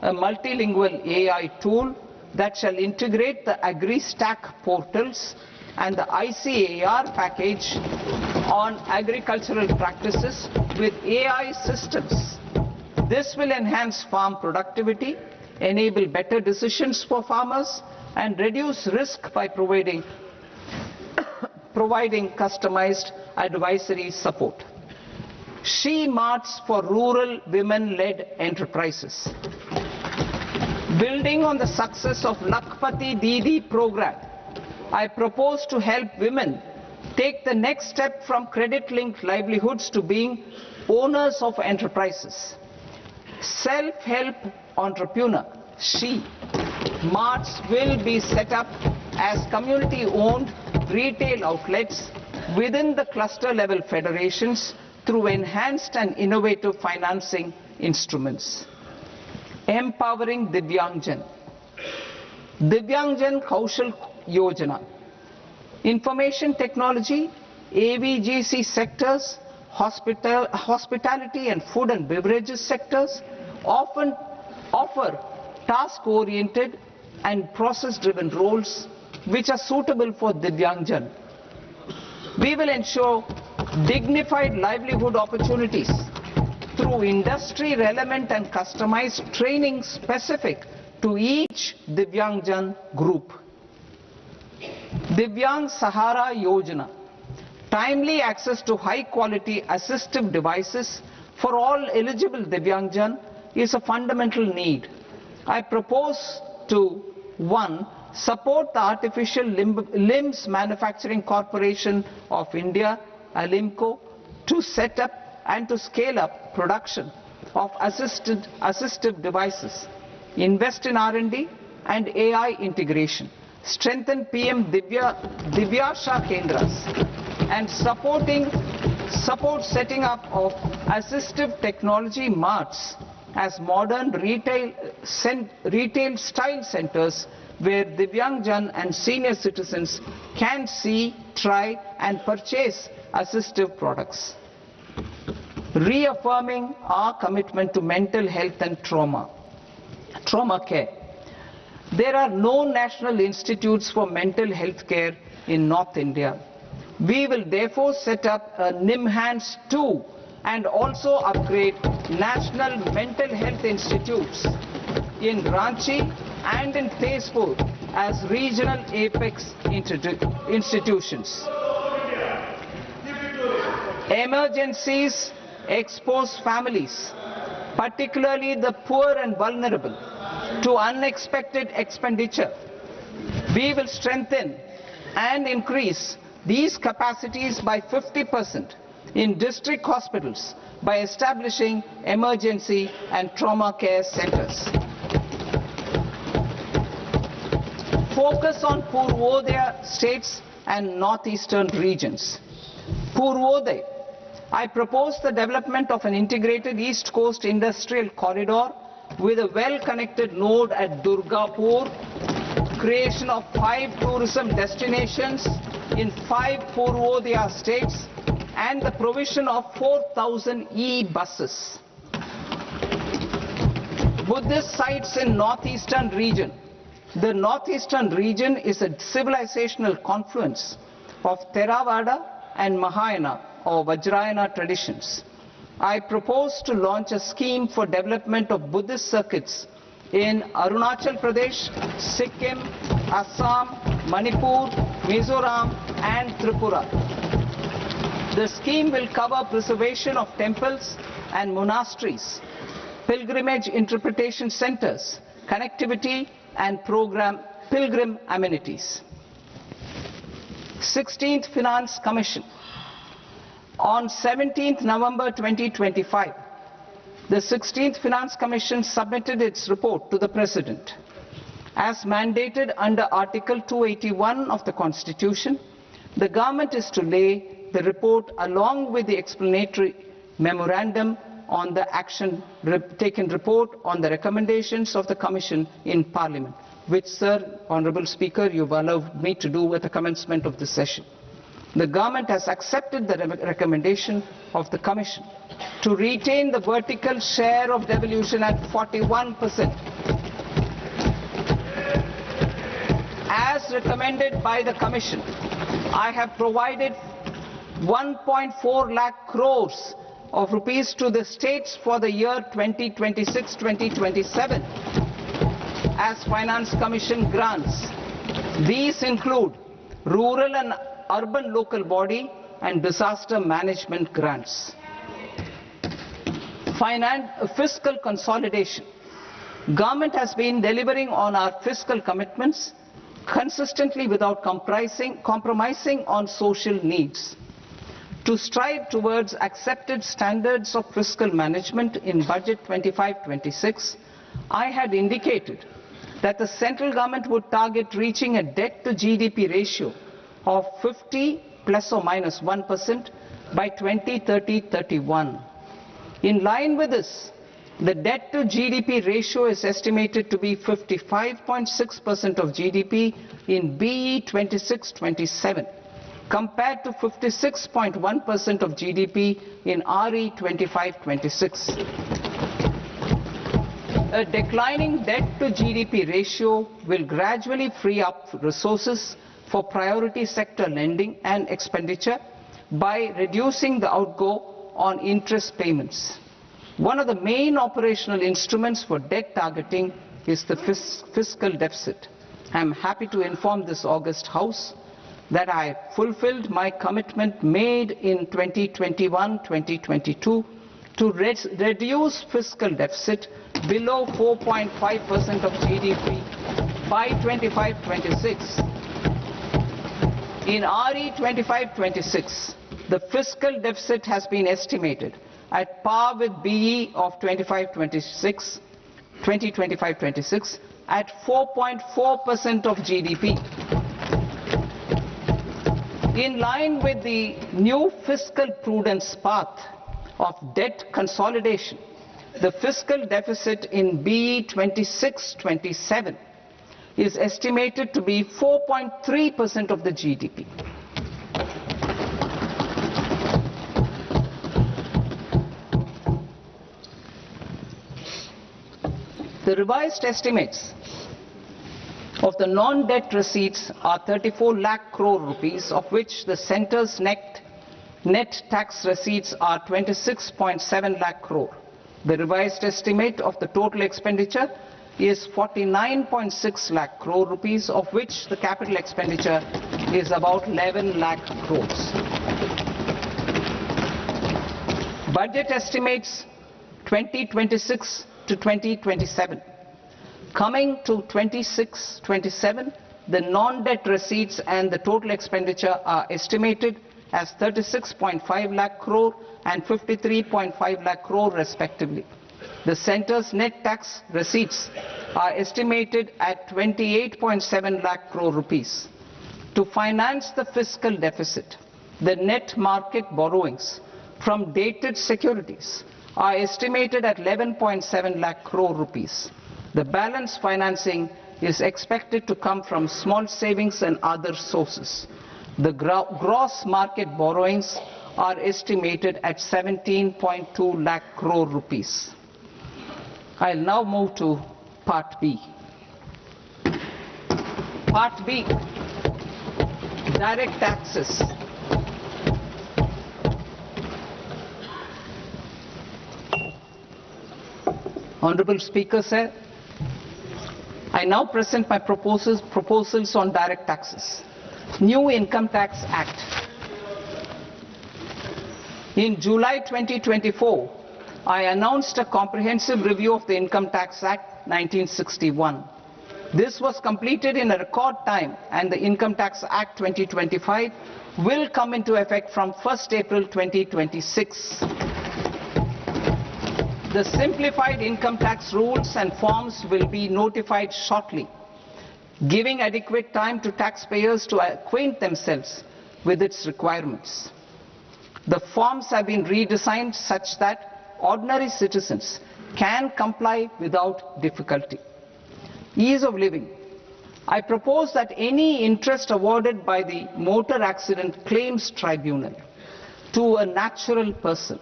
a multilingual AI tool that shall integrate the AgriStack portals and the ICAR package on agricultural practices with AI systems. This will enhance farm productivity, enable better decisions for farmers, and reduce risk by providing customized advisory support. She-Marts for rural women-led enterprises. Building on the success of Lakpati Didi program, I propose to help women take the next step from credit-linked livelihoods to being owners of enterprises. Self-help entrepreneur, She-Marts will be set up as community-owned retail outlets within the cluster-level federations through enhanced and innovative financing instruments. Empowering Divyangjan. Divyangjan Kaushal Yojana. Information technology, AVGC sectors, hospitality and food and beverages sectors often offer task-oriented and process-driven roles which are suitable for Divyangjan. We will ensure dignified livelihood opportunities through industry-relevant and customized training specific to each Divyangjan group. Divyang Sahara Yojana. Timely access to high-quality assistive devices for all eligible Divyangjan is a fundamental need. I propose to 1. Support the Artificial Limbs Manufacturing Corporation of India, Alimco, to set up and to scale up production of assistive devices, invest in R&D and AI integration, strengthen PM Divyasha Kendras, and support setting up of assistive technology marts as modern retail style centers where Divyangjan and senior citizens can see, try and purchase assistive products. Reaffirming our commitment to mental health and trauma care. There are no national institutes for mental health care in North India. We will therefore set up a NIMHANS 2 and also upgrade national mental health institutes in Ranchi and in Tezpur as regional apex institutions. Emergencies expose families, particularly the poor and vulnerable, to unexpected expenditure. We will strengthen and increase these capacities by 50% in district hospitals by establishing emergency and trauma care centers. Focus on Purvodaya states and northeastern regions. Purvodaya, I propose the development of an integrated East Coast industrial corridor with a well-connected node at Durgapur, creation of 5 tourism destinations in 5 Purvodaya states, and the provision of 4,000 e-buses. Buddhist sites in northeastern region. The northeastern region is a civilizational confluence of Theravada and Mahayana or Vajrayana traditions. I propose to launch a scheme for development of Buddhist circuits in Arunachal Pradesh, Sikkim, Assam, Manipur, Mizoram and Tripura. The scheme will cover preservation of temples and monasteries, pilgrimage interpretation centers, connectivity and pilgrim amenities. 16th Finance Commission. On 17th November 2025, the 16th Finance Commission submitted its report to the President. As mandated under Article 281 of the Constitution, the government is to lay the report along with the explanatory memorandum on the action taken report on the recommendations of the Commission in Parliament, which, Sir, Honourable Speaker, you have allowed me to do at the commencement of this session. The government has accepted the recommendation of the Commission to retain the vertical share of devolution at 41%. As recommended by the Commission, I have provided 1.4 lakh crores of rupees to the states for the year 2026-2027 as Finance Commission grants. These include rural and urban local body and disaster management grants. Fiscal consolidation. Government has been delivering on our fiscal commitments consistently without compromising on social needs. To strive towards accepted standards of fiscal management in Budget 25-26, I had indicated that the central government would target reaching a debt to GDP ratio of 50 plus or minus 1% by 2030-31. In line with this, the debt to GDP ratio is estimated to be 55.6% of GDP in BE 26-27. compared to 56.1% of GDP in RE 25-26. A declining debt to GDP ratio will gradually free up resources for priority sector lending and expenditure by reducing the outgo on interest payments. One of the main operational instruments for debt targeting is the fiscal deficit. I am happy to inform this august House that I fulfilled my commitment made in 2021-2022 to reduce fiscal deficit below 4.5% of GDP by 25-26. In RE 25-26, the fiscal deficit has been estimated at par with BE of 2025-26 at 4.4% of GDP. In line with the new fiscal prudence path of debt consolidation, the fiscal deficit in BE 26-27 is estimated to be 4.3% of the GDP. The revised estimates of the non-debt receipts are 34 lakh crore rupees, of which the centre's net tax receipts are 26.7 lakh crore. The revised estimate of the total expenditure is 49.6 lakh crore rupees, of which the capital expenditure is about 11 lakh crores. Budget estimates 2026 to 2027. Coming to 26-27, the non-debt receipts and the total expenditure are estimated as 36.5 lakh crore and 53.5 lakh crore respectively. The centre's net tax receipts are estimated at 28.7 lakh crore rupees. To finance the fiscal deficit, the net market borrowings from dated securities are estimated at 11.7 lakh crore rupees. The balance financing is expected to come from small savings and other sources. The gross market borrowings are estimated at 17.2 lakh crore rupees. I'll now move to Part B. Part B, direct taxes. Honorable Speaker, sir, I now present my proposals on direct taxes. New Income Tax Act. In July 2024, I announced a comprehensive review of the Income Tax Act 1961. This was completed in a record time, and the Income Tax Act 2025 will come into effect from 1st April 2026. The simplified income tax rules and forms will be notified shortly, giving adequate time to taxpayers to acquaint themselves with its requirements. The forms have been redesigned such that ordinary citizens can comply without difficulty. Ease of living. I propose that any interest awarded by the Motor Accident Claims Tribunal to a natural person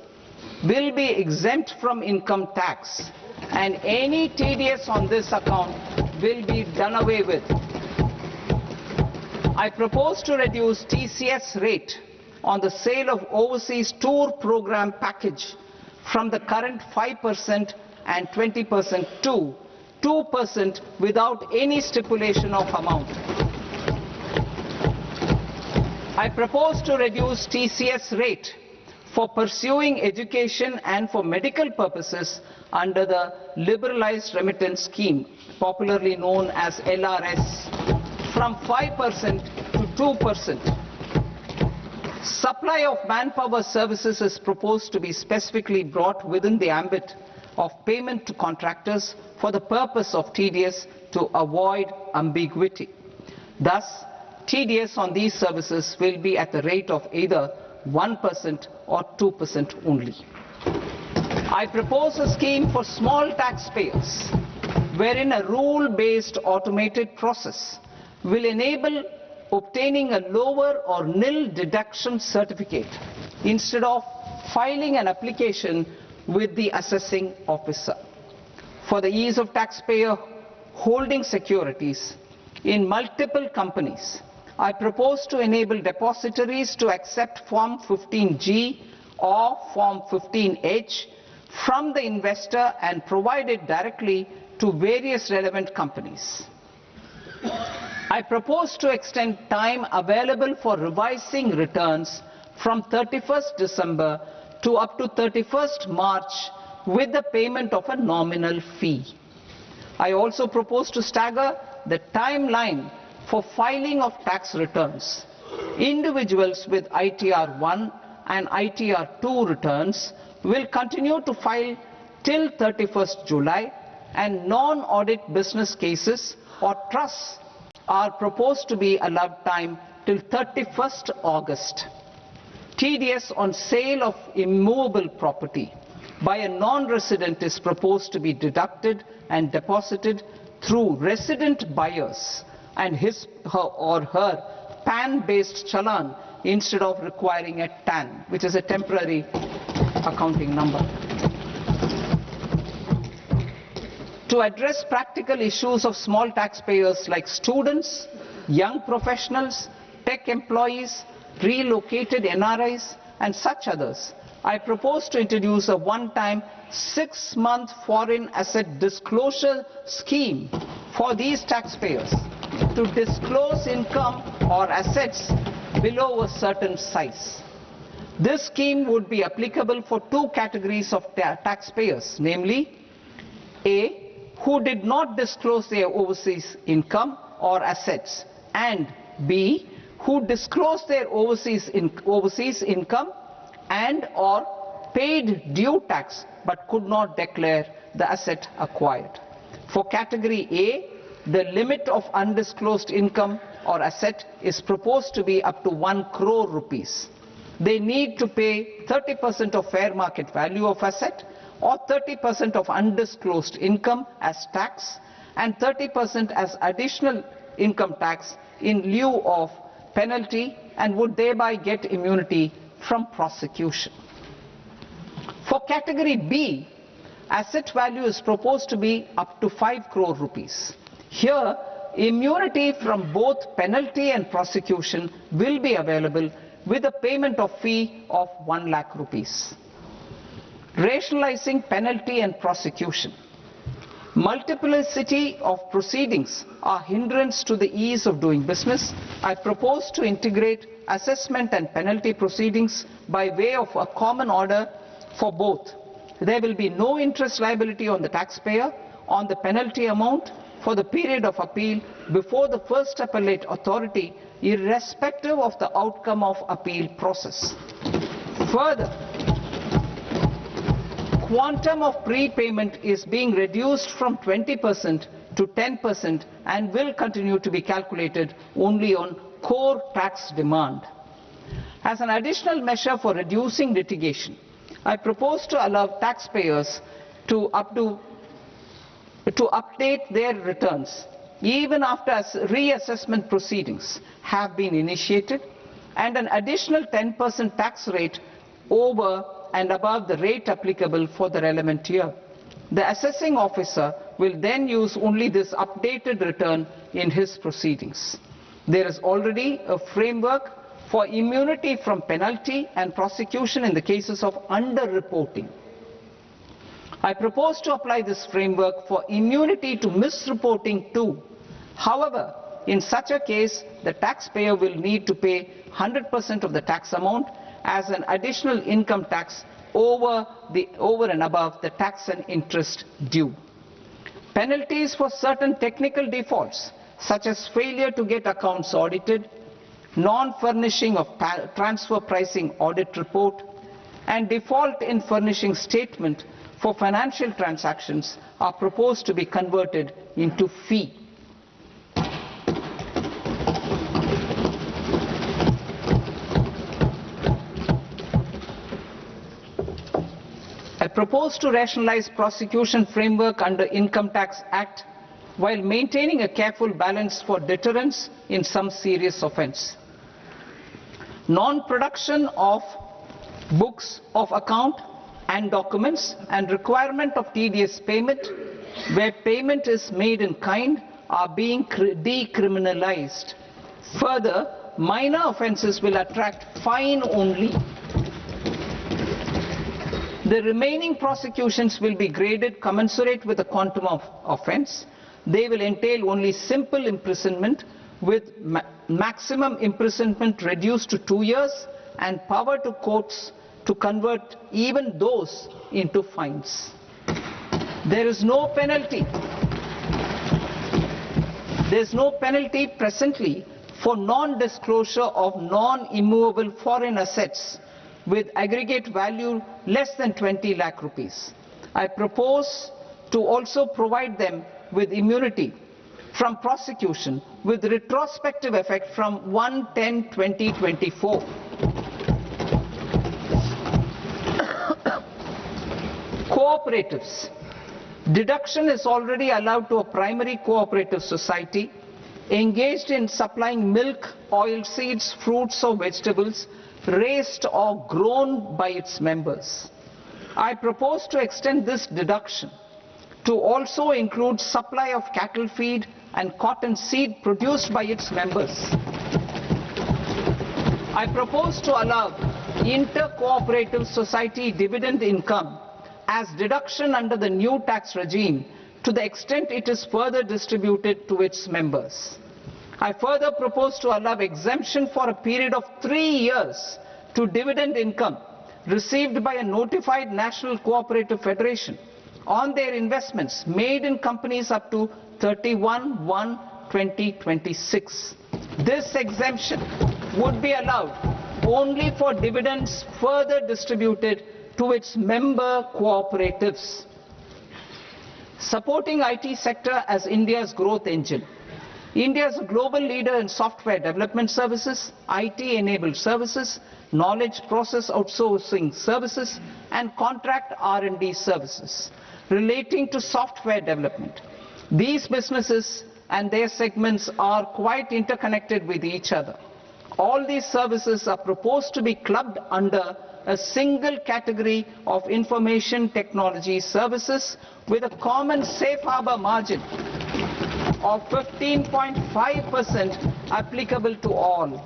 will be exempt from income tax, and any TDS on this account will be done away with. I propose to reduce TCS rate on the sale of overseas tour program package from the current 5% and 20% to 2% without any stipulation of amount. I propose to reduce TCS rate for pursuing education and for medical purposes under the Liberalized Remittance Scheme, popularly known as LRS, from 5% to 2%. Supply of manpower services is proposed to be specifically brought within the ambit of payment to contractors for the purpose of TDS to avoid ambiguity. Thus, TDS on these services will be at the rate of either 1% or 2% only. I propose a scheme for small taxpayers, wherein a rule-based automated process will enable obtaining a lower or nil deduction certificate instead of filing an application with the assessing officer. For the ease of taxpayer holding securities in multiple companies, I propose to enable depositories to accept Form 15G or Form 15H from the investor and provide it directly to various relevant companies. I propose to extend time available for revising returns from 31st December to up to 31st March with the payment of a nominal fee. I also propose to stagger the timeline for filing of tax returns. Individuals with ITR 1 and ITR 2 returns will continue to file till 31st July, and non-audit business cases or trusts are proposed to be allowed time till 31st August. TDS on sale of immovable property by a non-resident is proposed to be deducted and deposited through resident buyers and his or her PAN-based challan instead of requiring a TAN, which is a temporary accounting number. To address practical issues of small taxpayers like students, young professionals, tech employees, relocated NRIs, and such others, I propose to introduce a one-time 6-month foreign asset disclosure scheme for these taxpayers to disclose income or assets below a certain size. This scheme would be applicable for two categories of taxpayers, namely A, who did not disclose their overseas income or assets, and B, who disclosed their overseas income and or paid due tax but could not declare the asset acquired. For category A, the limit of undisclosed income or asset is proposed to be up to 1 crore rupees. they need to pay 30% of fair market value of asset or 30% of undisclosed income as tax and 30% as additional income tax in lieu of penalty, and would thereby get immunity from prosecution. For category B, asset value is proposed to be up to 5 crore rupees. Here, immunity from both penalty and prosecution will be available with a payment of fee of 1 lakh rupees. Rationalizing penalty and prosecution. Multiplicity of proceedings are hindrance to the ease of doing business. I propose to integrate assessment and penalty proceedings by way of a common order for both. There will be no interest liability on the taxpayer on the penalty amount for the period of appeal before the first appellate authority, irrespective of the outcome of appeal process. Further, quantum of prepayment is being reduced from 20% to 10% and will continue to be calculated only on core tax demand. As an additional measure for reducing litigation, I propose to allow taxpayers to update their returns even after reassessment proceedings have been initiated, and an additional 10% tax rate over and above the rate applicable for the relevant year. The assessing officer will then use only this updated return in his proceedings. There is already a framework for immunity from penalty and prosecution in the cases of underreporting. I propose to apply this framework for immunity to misreporting too. However, in such a case, the taxpayer will need to pay 100% of the tax amount as an additional income tax over and above the tax and interest due. Penalties for certain technical defaults, such as failure to get accounts audited, non-furnishing of transfer pricing audit report, and default in furnishing statement for financial transactions, are proposed to be converted into fee. I propose to rationalize prosecution framework under Income Tax Act while maintaining a careful balance for deterrence in some serious offence. Non-production of books of account and documents and requirement of tedious payment where payment is made in kind are being decriminalized. Further, minor offences will attract fine only. The remaining prosecutions will be graded commensurate with the quantum of offence. They will entail only simple imprisonment with maximum imprisonment reduced to 2 years and power to courts to convert even those into fines. There is no penalty. There is no penalty presently for non-disclosure of non-immovable foreign assets with aggregate value less than 20 lakh rupees. I propose to also provide them with immunity from prosecution with retrospective effect from 1/10/2024. Cooperatives. Deduction is already allowed to a primary cooperative society engaged in supplying milk, oilseeds, fruits or vegetables raised or grown by its members. I propose to extend this deduction to also include supply of cattle feed and cotton seed produced by its members. I propose to allow inter-cooperative society dividend income as deduction under the new tax regime to the extent it is further distributed to its members. I further propose to allow exemption for a period of 3 years to dividend income received by a notified national cooperative federation on their investments made in companies up to 31/1/2026. This exemption would be allowed only for dividends further distributed to its member cooperatives. Supporting IT sector as India's growth engine. India is a global leader in software development services, IT-enabled services, knowledge process outsourcing services, and contract R&D services relating to software development. These businesses and their segments are quite interconnected with each other. All these services are proposed to be clubbed under a single category of information technology services with a common safe harbor margin of 15.5% applicable to all.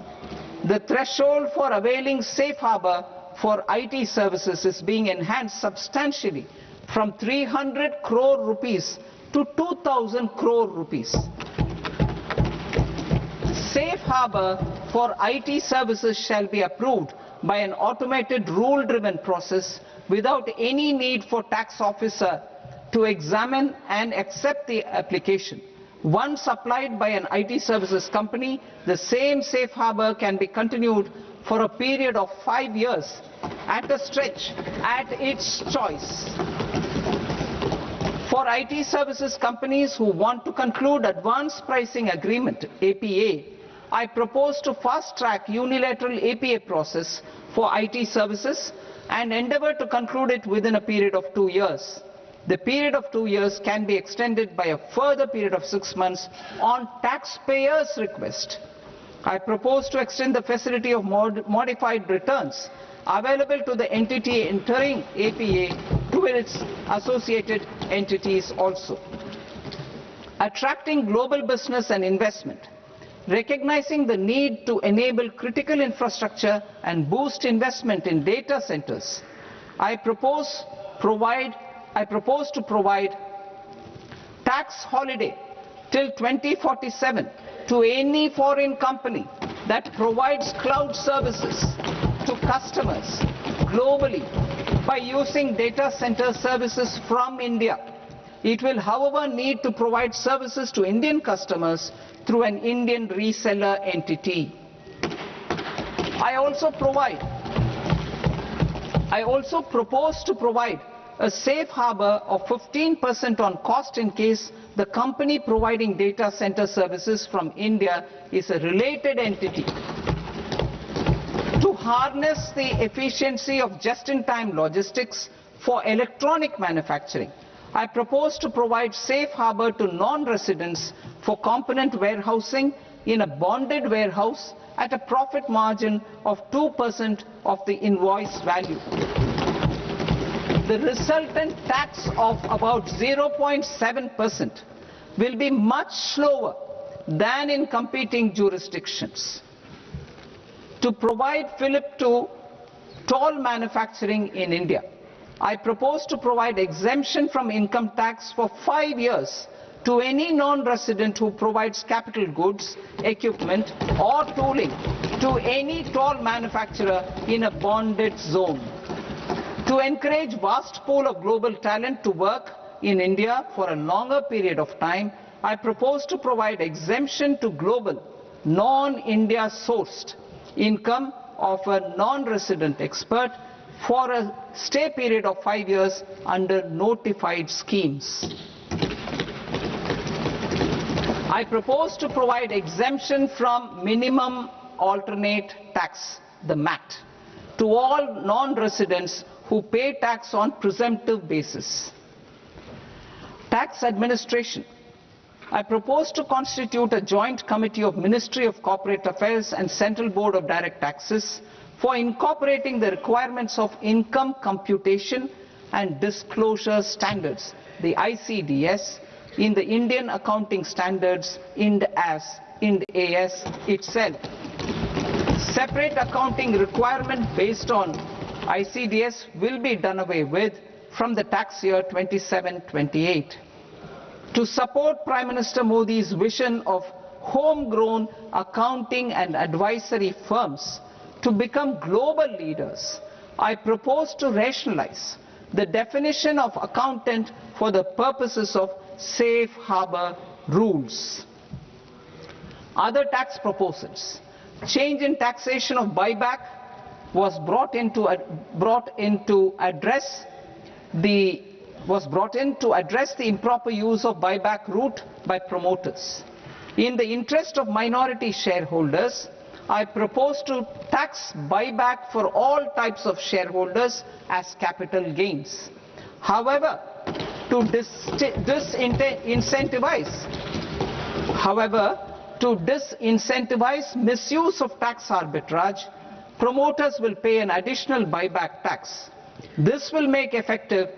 The threshold for availing safe harbor for IT services is being enhanced substantially from 300 crore rupees to 2,000 crore rupees. Safe harbor for IT services shall be approved by an automated rule-driven process without any need for tax officer to examine and accept the application. Once applied by an IT services company, the same safe harbor can be continued for a period of 5 years at a stretch at its choice. For IT services companies who want to conclude advanced pricing agreement, APA, I propose to fast-track unilateral APA process for IT services and endeavor to conclude it within a period of 2 years. The period of 2 years can be extended by a further period of 6 months on taxpayers' request. I propose to extend the facility of modified returns available to the entity entering APA to its associated entities also. Attracting global business and investment. Recognizing the need to enable critical infrastructure and boost investment in data centers, I propose to provide tax holiday till 2047 to any foreign company that provides cloud services to customers globally by using data center services from India. It will, however, need to provide services to Indian customers through an Indian reseller entity. I also propose to provide a safe harbor of 15% on cost in case the company providing data center services from India is a related entity. To harness the efficiency of just-in-time logistics for electronic manufacturing, I propose to provide safe harbor to non-residents for component warehousing in a bonded warehouse at a profit margin of 2% of the invoice value. The resultant tax of about 0.7% will be much lower than in competing jurisdictions. To provide fillip to toll manufacturing in India, I propose to provide exemption from income tax for 5 years to any non-resident who provides capital goods, equipment or tooling to any toll manufacturer in a bonded zone. To encourage vast pool of global talent to work in India for a longer period of time, I propose to provide exemption to global, non-India sourced income of a non-resident expert for a stay period of 5 years under notified schemes. I propose to provide exemption from minimum alternate tax, the MAT, to all non-residents who pay tax on presumptive basis. Tax administration. I propose to constitute a joint committee of Ministry of Corporate Affairs and Central Board of Direct Taxes for incorporating the requirements of income computation and disclosure standards, the ICDS, in the Indian Accounting Standards IND-AS itself. Separate accounting requirement based on ICDS will be done away with from the tax year 27-28. To support Prime Minister Modi's vision of homegrown accounting and advisory firms to become global leaders, I propose to rationalize the definition of accountant for the purposes of safe harbor rules. Other tax proposals. Change in taxation of buyback was brought in to address the improper use of buyback route by promoters. In the interest of minority shareholders, I propose to tax buyback for all types of shareholders as capital gains. However, to disincentivize misuse of tax arbitrage, promoters will pay an additional buyback tax. This will make effective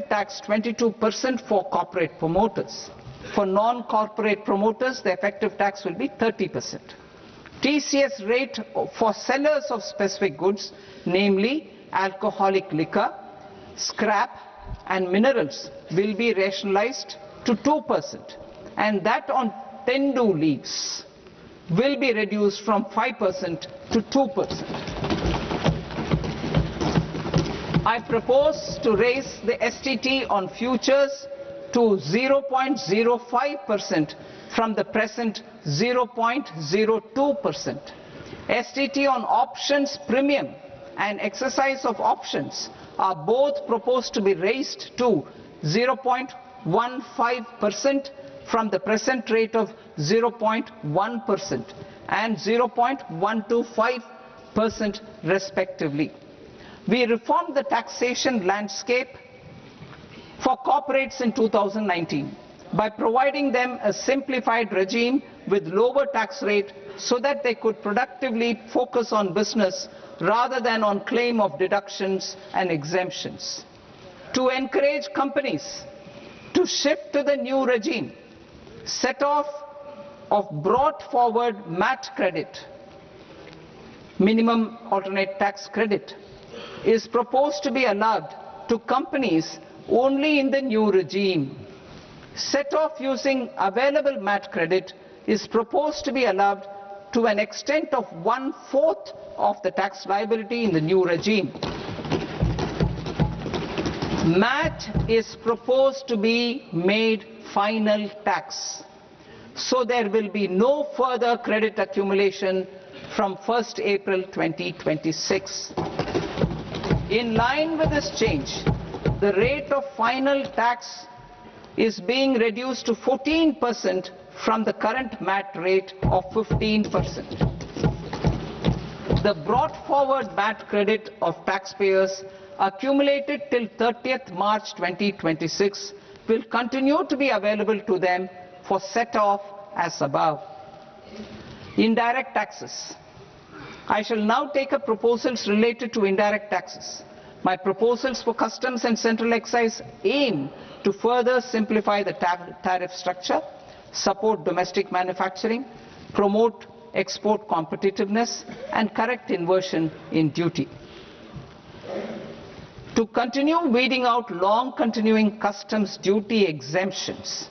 tax 22% for corporate promoters. For non-corporate promoters, the effective tax will be 30%. TCS rate for sellers of specific goods, namely alcoholic liquor, scrap and minerals, will be rationalized to 2%, and that on tendu leaves will be reduced from 5% to 2%. I propose to raise the STT on futures to 0.05% from the present 0.02%. STT on options premium and exercise of options are both proposed to be raised to 0.15% from the present rate of 0.1% and 0.125% respectively. We reformed the taxation landscape for corporates in 2019 by providing them a simplified regime with lower tax rate so that they could productively focus on business rather than on claim of deductions and exemptions. To encourage companies to shift to the new regime, set off of brought forward MAT credit, minimum alternate tax credit, is proposed to be allowed to companies only in the new regime. Set off using available MAT credit is proposed to be allowed to an extent of 1/4 of the tax liability in the new regime. MAT is proposed to be made final tax, so there will be no further credit accumulation from 1st April 2026. In line with this change, the rate of final tax is being reduced to 14% from the current MAT rate of 15%. The brought forward MAT credit of taxpayers accumulated till 30th March 2026 will continue to be available to them for set off as above. Indirect taxes. I shall now take up proposals related to indirect taxes. My proposals for customs and central excise aim to further simplify the tariff structure, support domestic manufacturing, promote export competitiveness, and correct inversion in duty. To continue weeding out long continuing customs duty exemptions,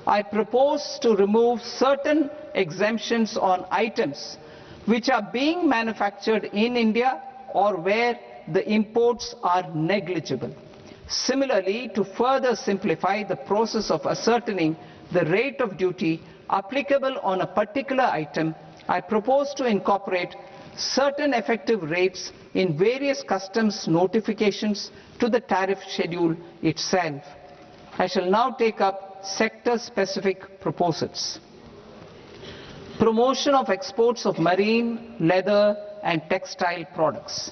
I propose to remove certain exemptions on items which are being manufactured in India or where the imports are negligible. Similarly, to further simplify the process of ascertaining the rate of duty applicable on a particular item, I propose to incorporate certain effective rates in various customs notifications to the tariff schedule itself. I shall now take up sector-specific proposals. Promotion of exports of marine, leather and textile products.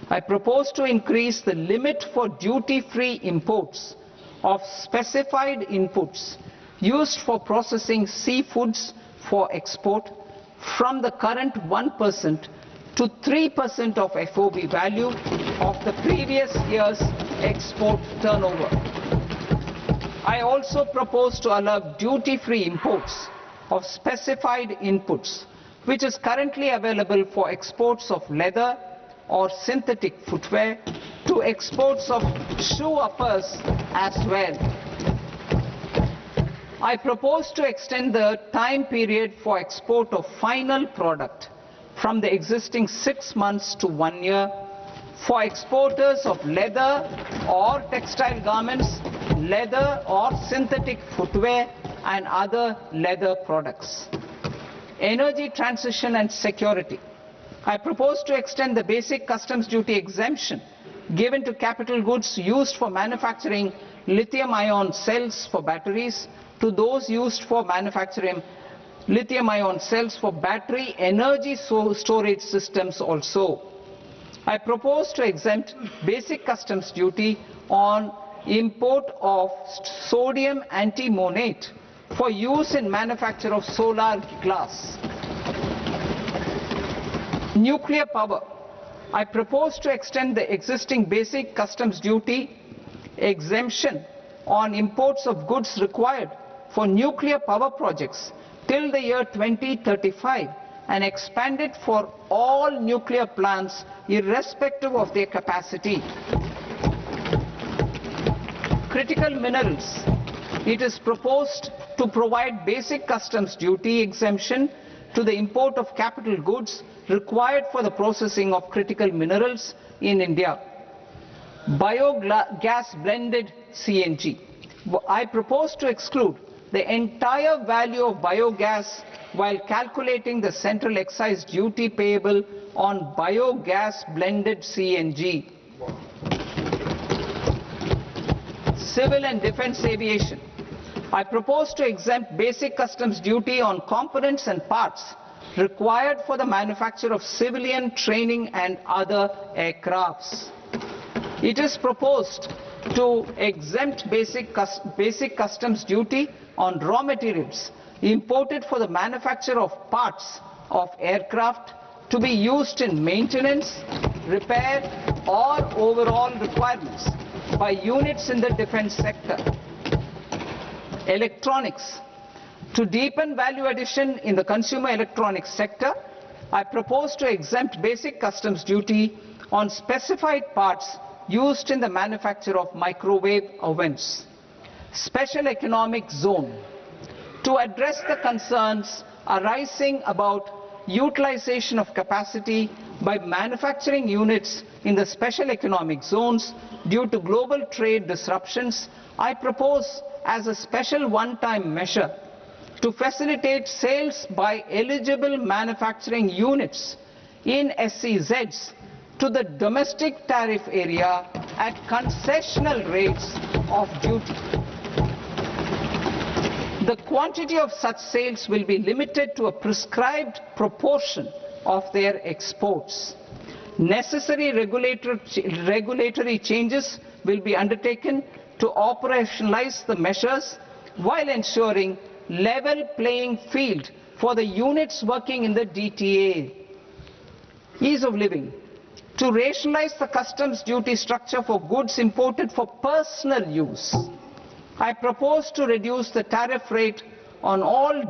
I propose to increase the limit for duty-free imports of specified inputs used for processing seafoods for export from the current 1% to 3% of FOB value of the previous year's export turnover. I also propose to allow duty-free imports of specified inputs, which is currently available for exports of leather or synthetic footwear, to exports of shoe uppers as well. I propose to extend the time period for export of final product from the existing 6 months to 1 year for exporters of leather or textile garments, leather or synthetic footwear and other leather products. Energy transition and security. I propose to extend the basic customs duty exemption given to capital goods used for manufacturing lithium-ion cells for batteries to those used for manufacturing lithium-ion cells for battery energy storage systems also. I propose to exempt basic customs duty on import of sodium antimonate for use in manufacture of solar glass. Nuclear power. I propose to extend the existing basic customs duty exemption on imports of goods required for nuclear power projects till the year 2035 and expand it for all nuclear plants irrespective of their capacity. Critical minerals. It is proposed to provide basic customs duty exemption to the import of capital goods required for the processing of critical minerals in India. Biogas blended CNG. I propose to exclude the entire value of biogas while calculating the central excise duty payable on biogas blended CNG. Civil and defense aviation. I propose to exempt basic customs duty on components and parts required for the manufacture of civilian training and other aircrafts. It is proposed to exempt basic customs duty on raw materials imported for the manufacture of parts of aircraft to be used in maintenance, repair or overall requirements by units in the defense sector. Electronics. To deepen value addition in the consumer electronics sector, I propose to exempt basic customs duty on specified parts used in the manufacture of microwave ovens. Special economic zone. To address the concerns arising about utilization of capacity by manufacturing units in the special economic zones due to global trade disruptions, I propose as a special one-time measure to facilitate sales by eligible manufacturing units in SEZs to the domestic tariff area at concessional rates of duty. The quantity of such sales will be limited to a prescribed proportion of their exports. Necessary regulatory changes will be undertaken to operationalize the measures while ensuring level playing field for the units working in the DTA. Ease of living. To rationalize the customs duty structure for goods imported for personal use, I propose to reduce the tariff rate on all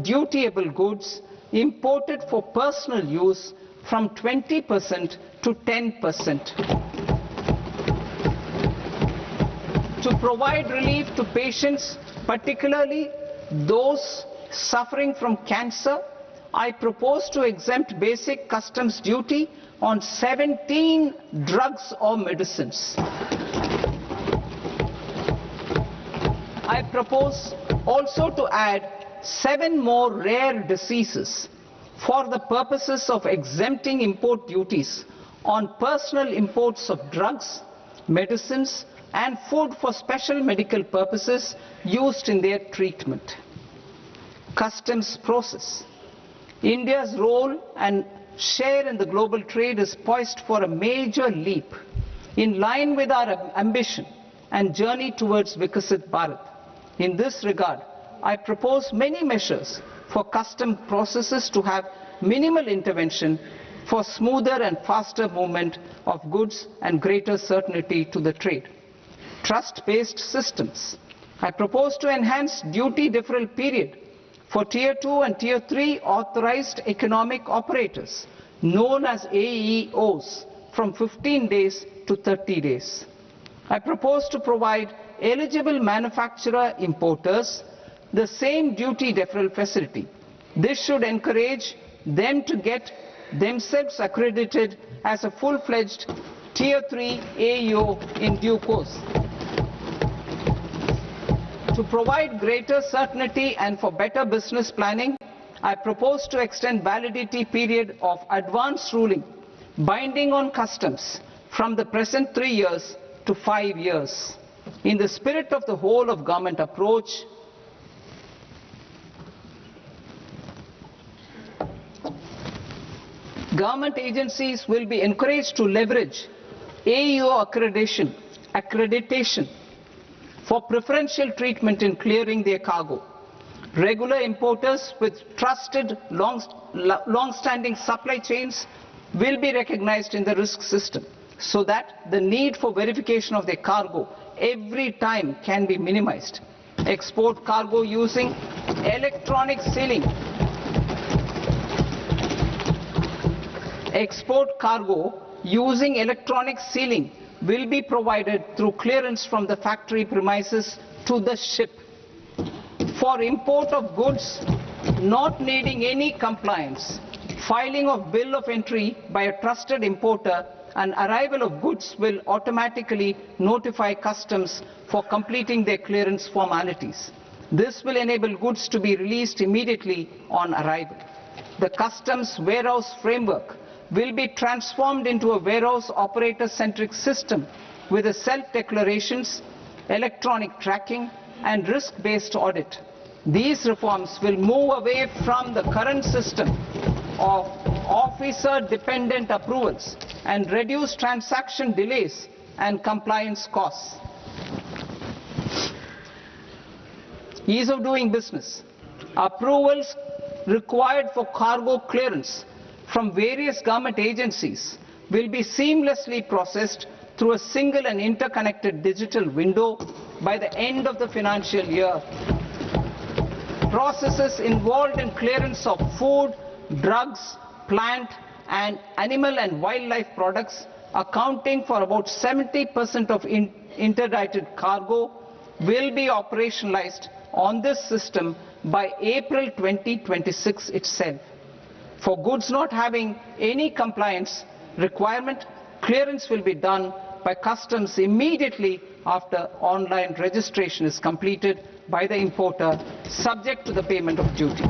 dutiable goods imported for personal use from 20% to 10%. To provide relief to patients, particularly those suffering from cancer, I propose to exempt basic customs duty on 17 drugs or medicines. I propose also to add 7 more rare diseases for the purposes of exempting import duties on personal imports of drugs, medicines and food for special medical purposes used in their treatment. Customs process. India's role and share in the global trade is poised for a major leap in line with our ambition and journey towards Viksit Bharat. In this regard, I propose many measures for custom processes to have minimal intervention for smoother and faster movement of goods and greater certainty to the trade. Trust-based systems. I propose to enhance duty deferral period for Tier 2 and Tier 3 authorized economic operators, known as AEOs, from 15 days to 30 days. I propose to provide eligible manufacturer importers the same duty deferral facility. This should encourage them to get themselves accredited as a full-fledged Tier 3 AEO in due course. To provide greater certainty and for better business planning, I propose to extend validity period of advance ruling binding on customs from the present 3 years to 5 years. In the spirit of the whole of government approach, Government agencies will be encouraged to leverage AEO accreditation for preferential treatment in clearing their cargo. Regular importers with trusted long-standing supply chains will be recognized in the risk system so that the need for verification of their cargo every time can be minimized. Export cargo using electronic sealing. Export cargo using electronic sealing will be provided through clearance from the factory premises to the ship. For import of goods not needing any compliance, filing of bill of entry by a trusted importer and arrival of goods will automatically notify customs for completing their clearance formalities. This will enable goods to be released immediately on arrival. The customs warehouse framework will be transformed into a warehouse operator-centric system with a self-declarations, electronic tracking and risk-based audit. These reforms will move away from the current system of officer-dependent approvals and reduce transaction delays and compliance costs. Ease of doing business. Approvals required for cargo clearance from various government agencies will be seamlessly processed through a single and interconnected digital window by the end of the financial year. Processes involved in clearance of food, drugs, plant and animal and wildlife products accounting for about 70% of interdicted cargo will be operationalized on this system by April 2026 itself. For goods not having any compliance requirement, clearance will be done by customs immediately after online registration is completed by the importer, subject to the payment of duty.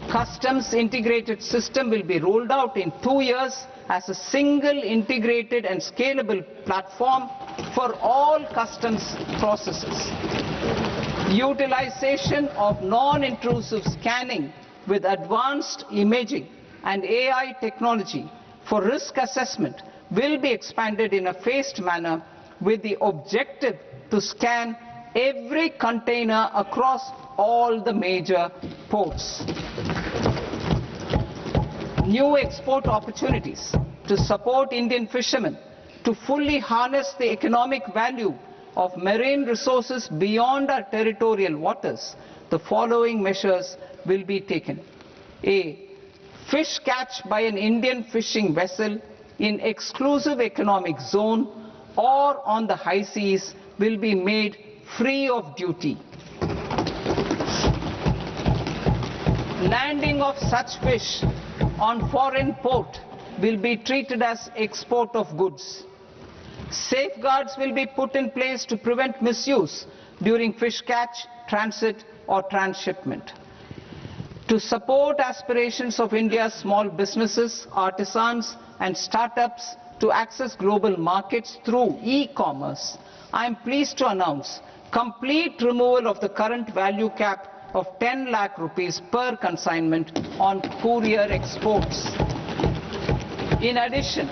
Customs integrated system will be rolled out in 2 years as a single integrated and scalable platform for all customs processes. Utilization of non-intrusive scanning with advanced imaging and AI technology for risk assessment will be expanded in a phased manner with the objective to scan every container across all the major ports. New export opportunities to support Indian fishermen to fully harness the economic value of marine resources beyond our territorial waters. The following measures will be taken. A. Fish catch by an Indian fishing vessel in exclusive economic zone or on the high seas will be made free of duty. Landing of such fish on foreign port will be treated as export of goods. Safeguards will be put in place to prevent misuse during fish catch, transit or transshipment. To support aspirations of India's small businesses, artisans and startups to access global markets through e-commerce, I am pleased to announce complete removal of the current value cap of 10 lakh rupees per consignment on courier exports. In addition,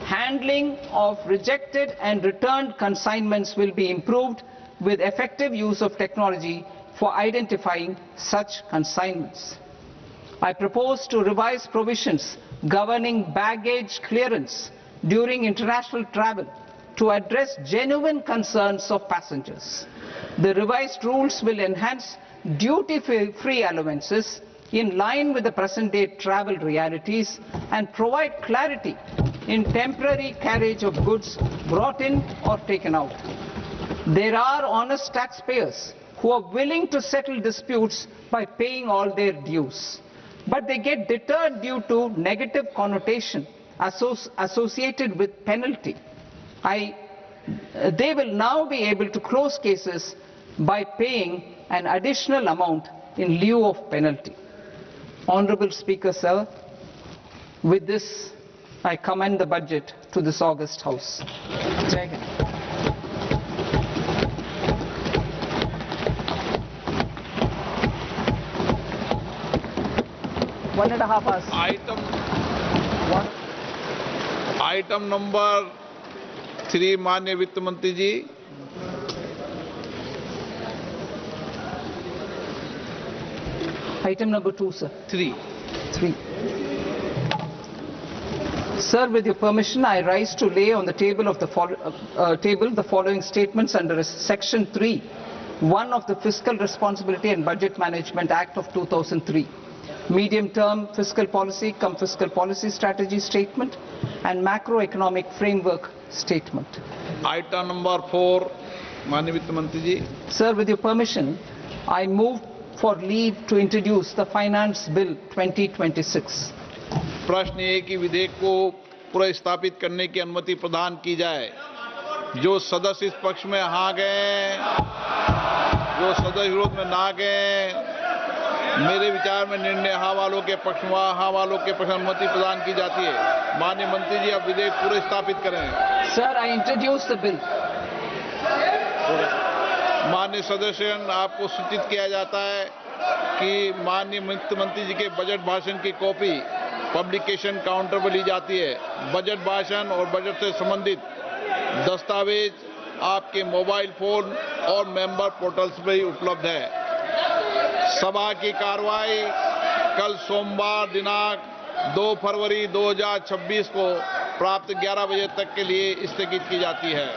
handling of rejected and returned consignments will be improved with effective use of technology for identifying such consignments. I propose to revise provisions governing baggage clearance during international travel to address genuine concerns of passengers. The revised rules will enhance duty-free allowances in line with the present-day travel realities and provide clarity in temporary carriage of goods brought in or taken out. There are honest taxpayers who are willing to settle disputes by paying all their dues, but they get deterred due to negative connotation associated with penalty. They will now be able to close cases by paying an additional amount in lieu of penalty. Honorable Speaker, sir, with this I commend the budget to this august House. Jai Hind. 1.5 hours. Item number 3 माननीय वित्त मंत्री जी। Item number 2, sir. 3। Sir, with your permission, I rise to lay on the table the following statements under Section 3(1) of the Fiscal Responsibility and Budget Management Act of 2003. Medium-term fiscal policy cum fiscal policy strategy statement and macroeconomic framework statement. Item number 4 माननीय वित्त मंत्री जी। Sir, with your permission, I move for leave to introduce the Finance Bill 2026. प्रश्न ये कि विधेयक को पुनर्स्थापित करने की अनुमति प्रदान की जाए। जो सदस्य इस पक्ष में हाँ गए, जो सदस्य विरोध में ना गए, मेरे विचार में निर्णय हाँ वालों के पक्ष में हाँ वालों के पक्ष में अनुमति प्रदान की जाती है। माननीय मंत्री जी, अब विधेयक पुनर्स्थापित करें। Sir, I introduce the bill. माननीय सदस्यगण, आपको सूचित किया जाता है कि माननीय वित्त मंत्री जी के बजट भाषण की कॉपी पब्लिकेशन काउंटर पर ली जाती है। बजट भाषण और बजट से संबंधित दस्तावेज आपके मोबाइल फोन और मेंबर पोर्टल्स पर ही उपलब्ध है। सभा की कार्रवाई कल सोमवार दिनांक 2 फरवरी 2026 को प्राप्त 11 बजे तक के लिए स्थगित की जाती है।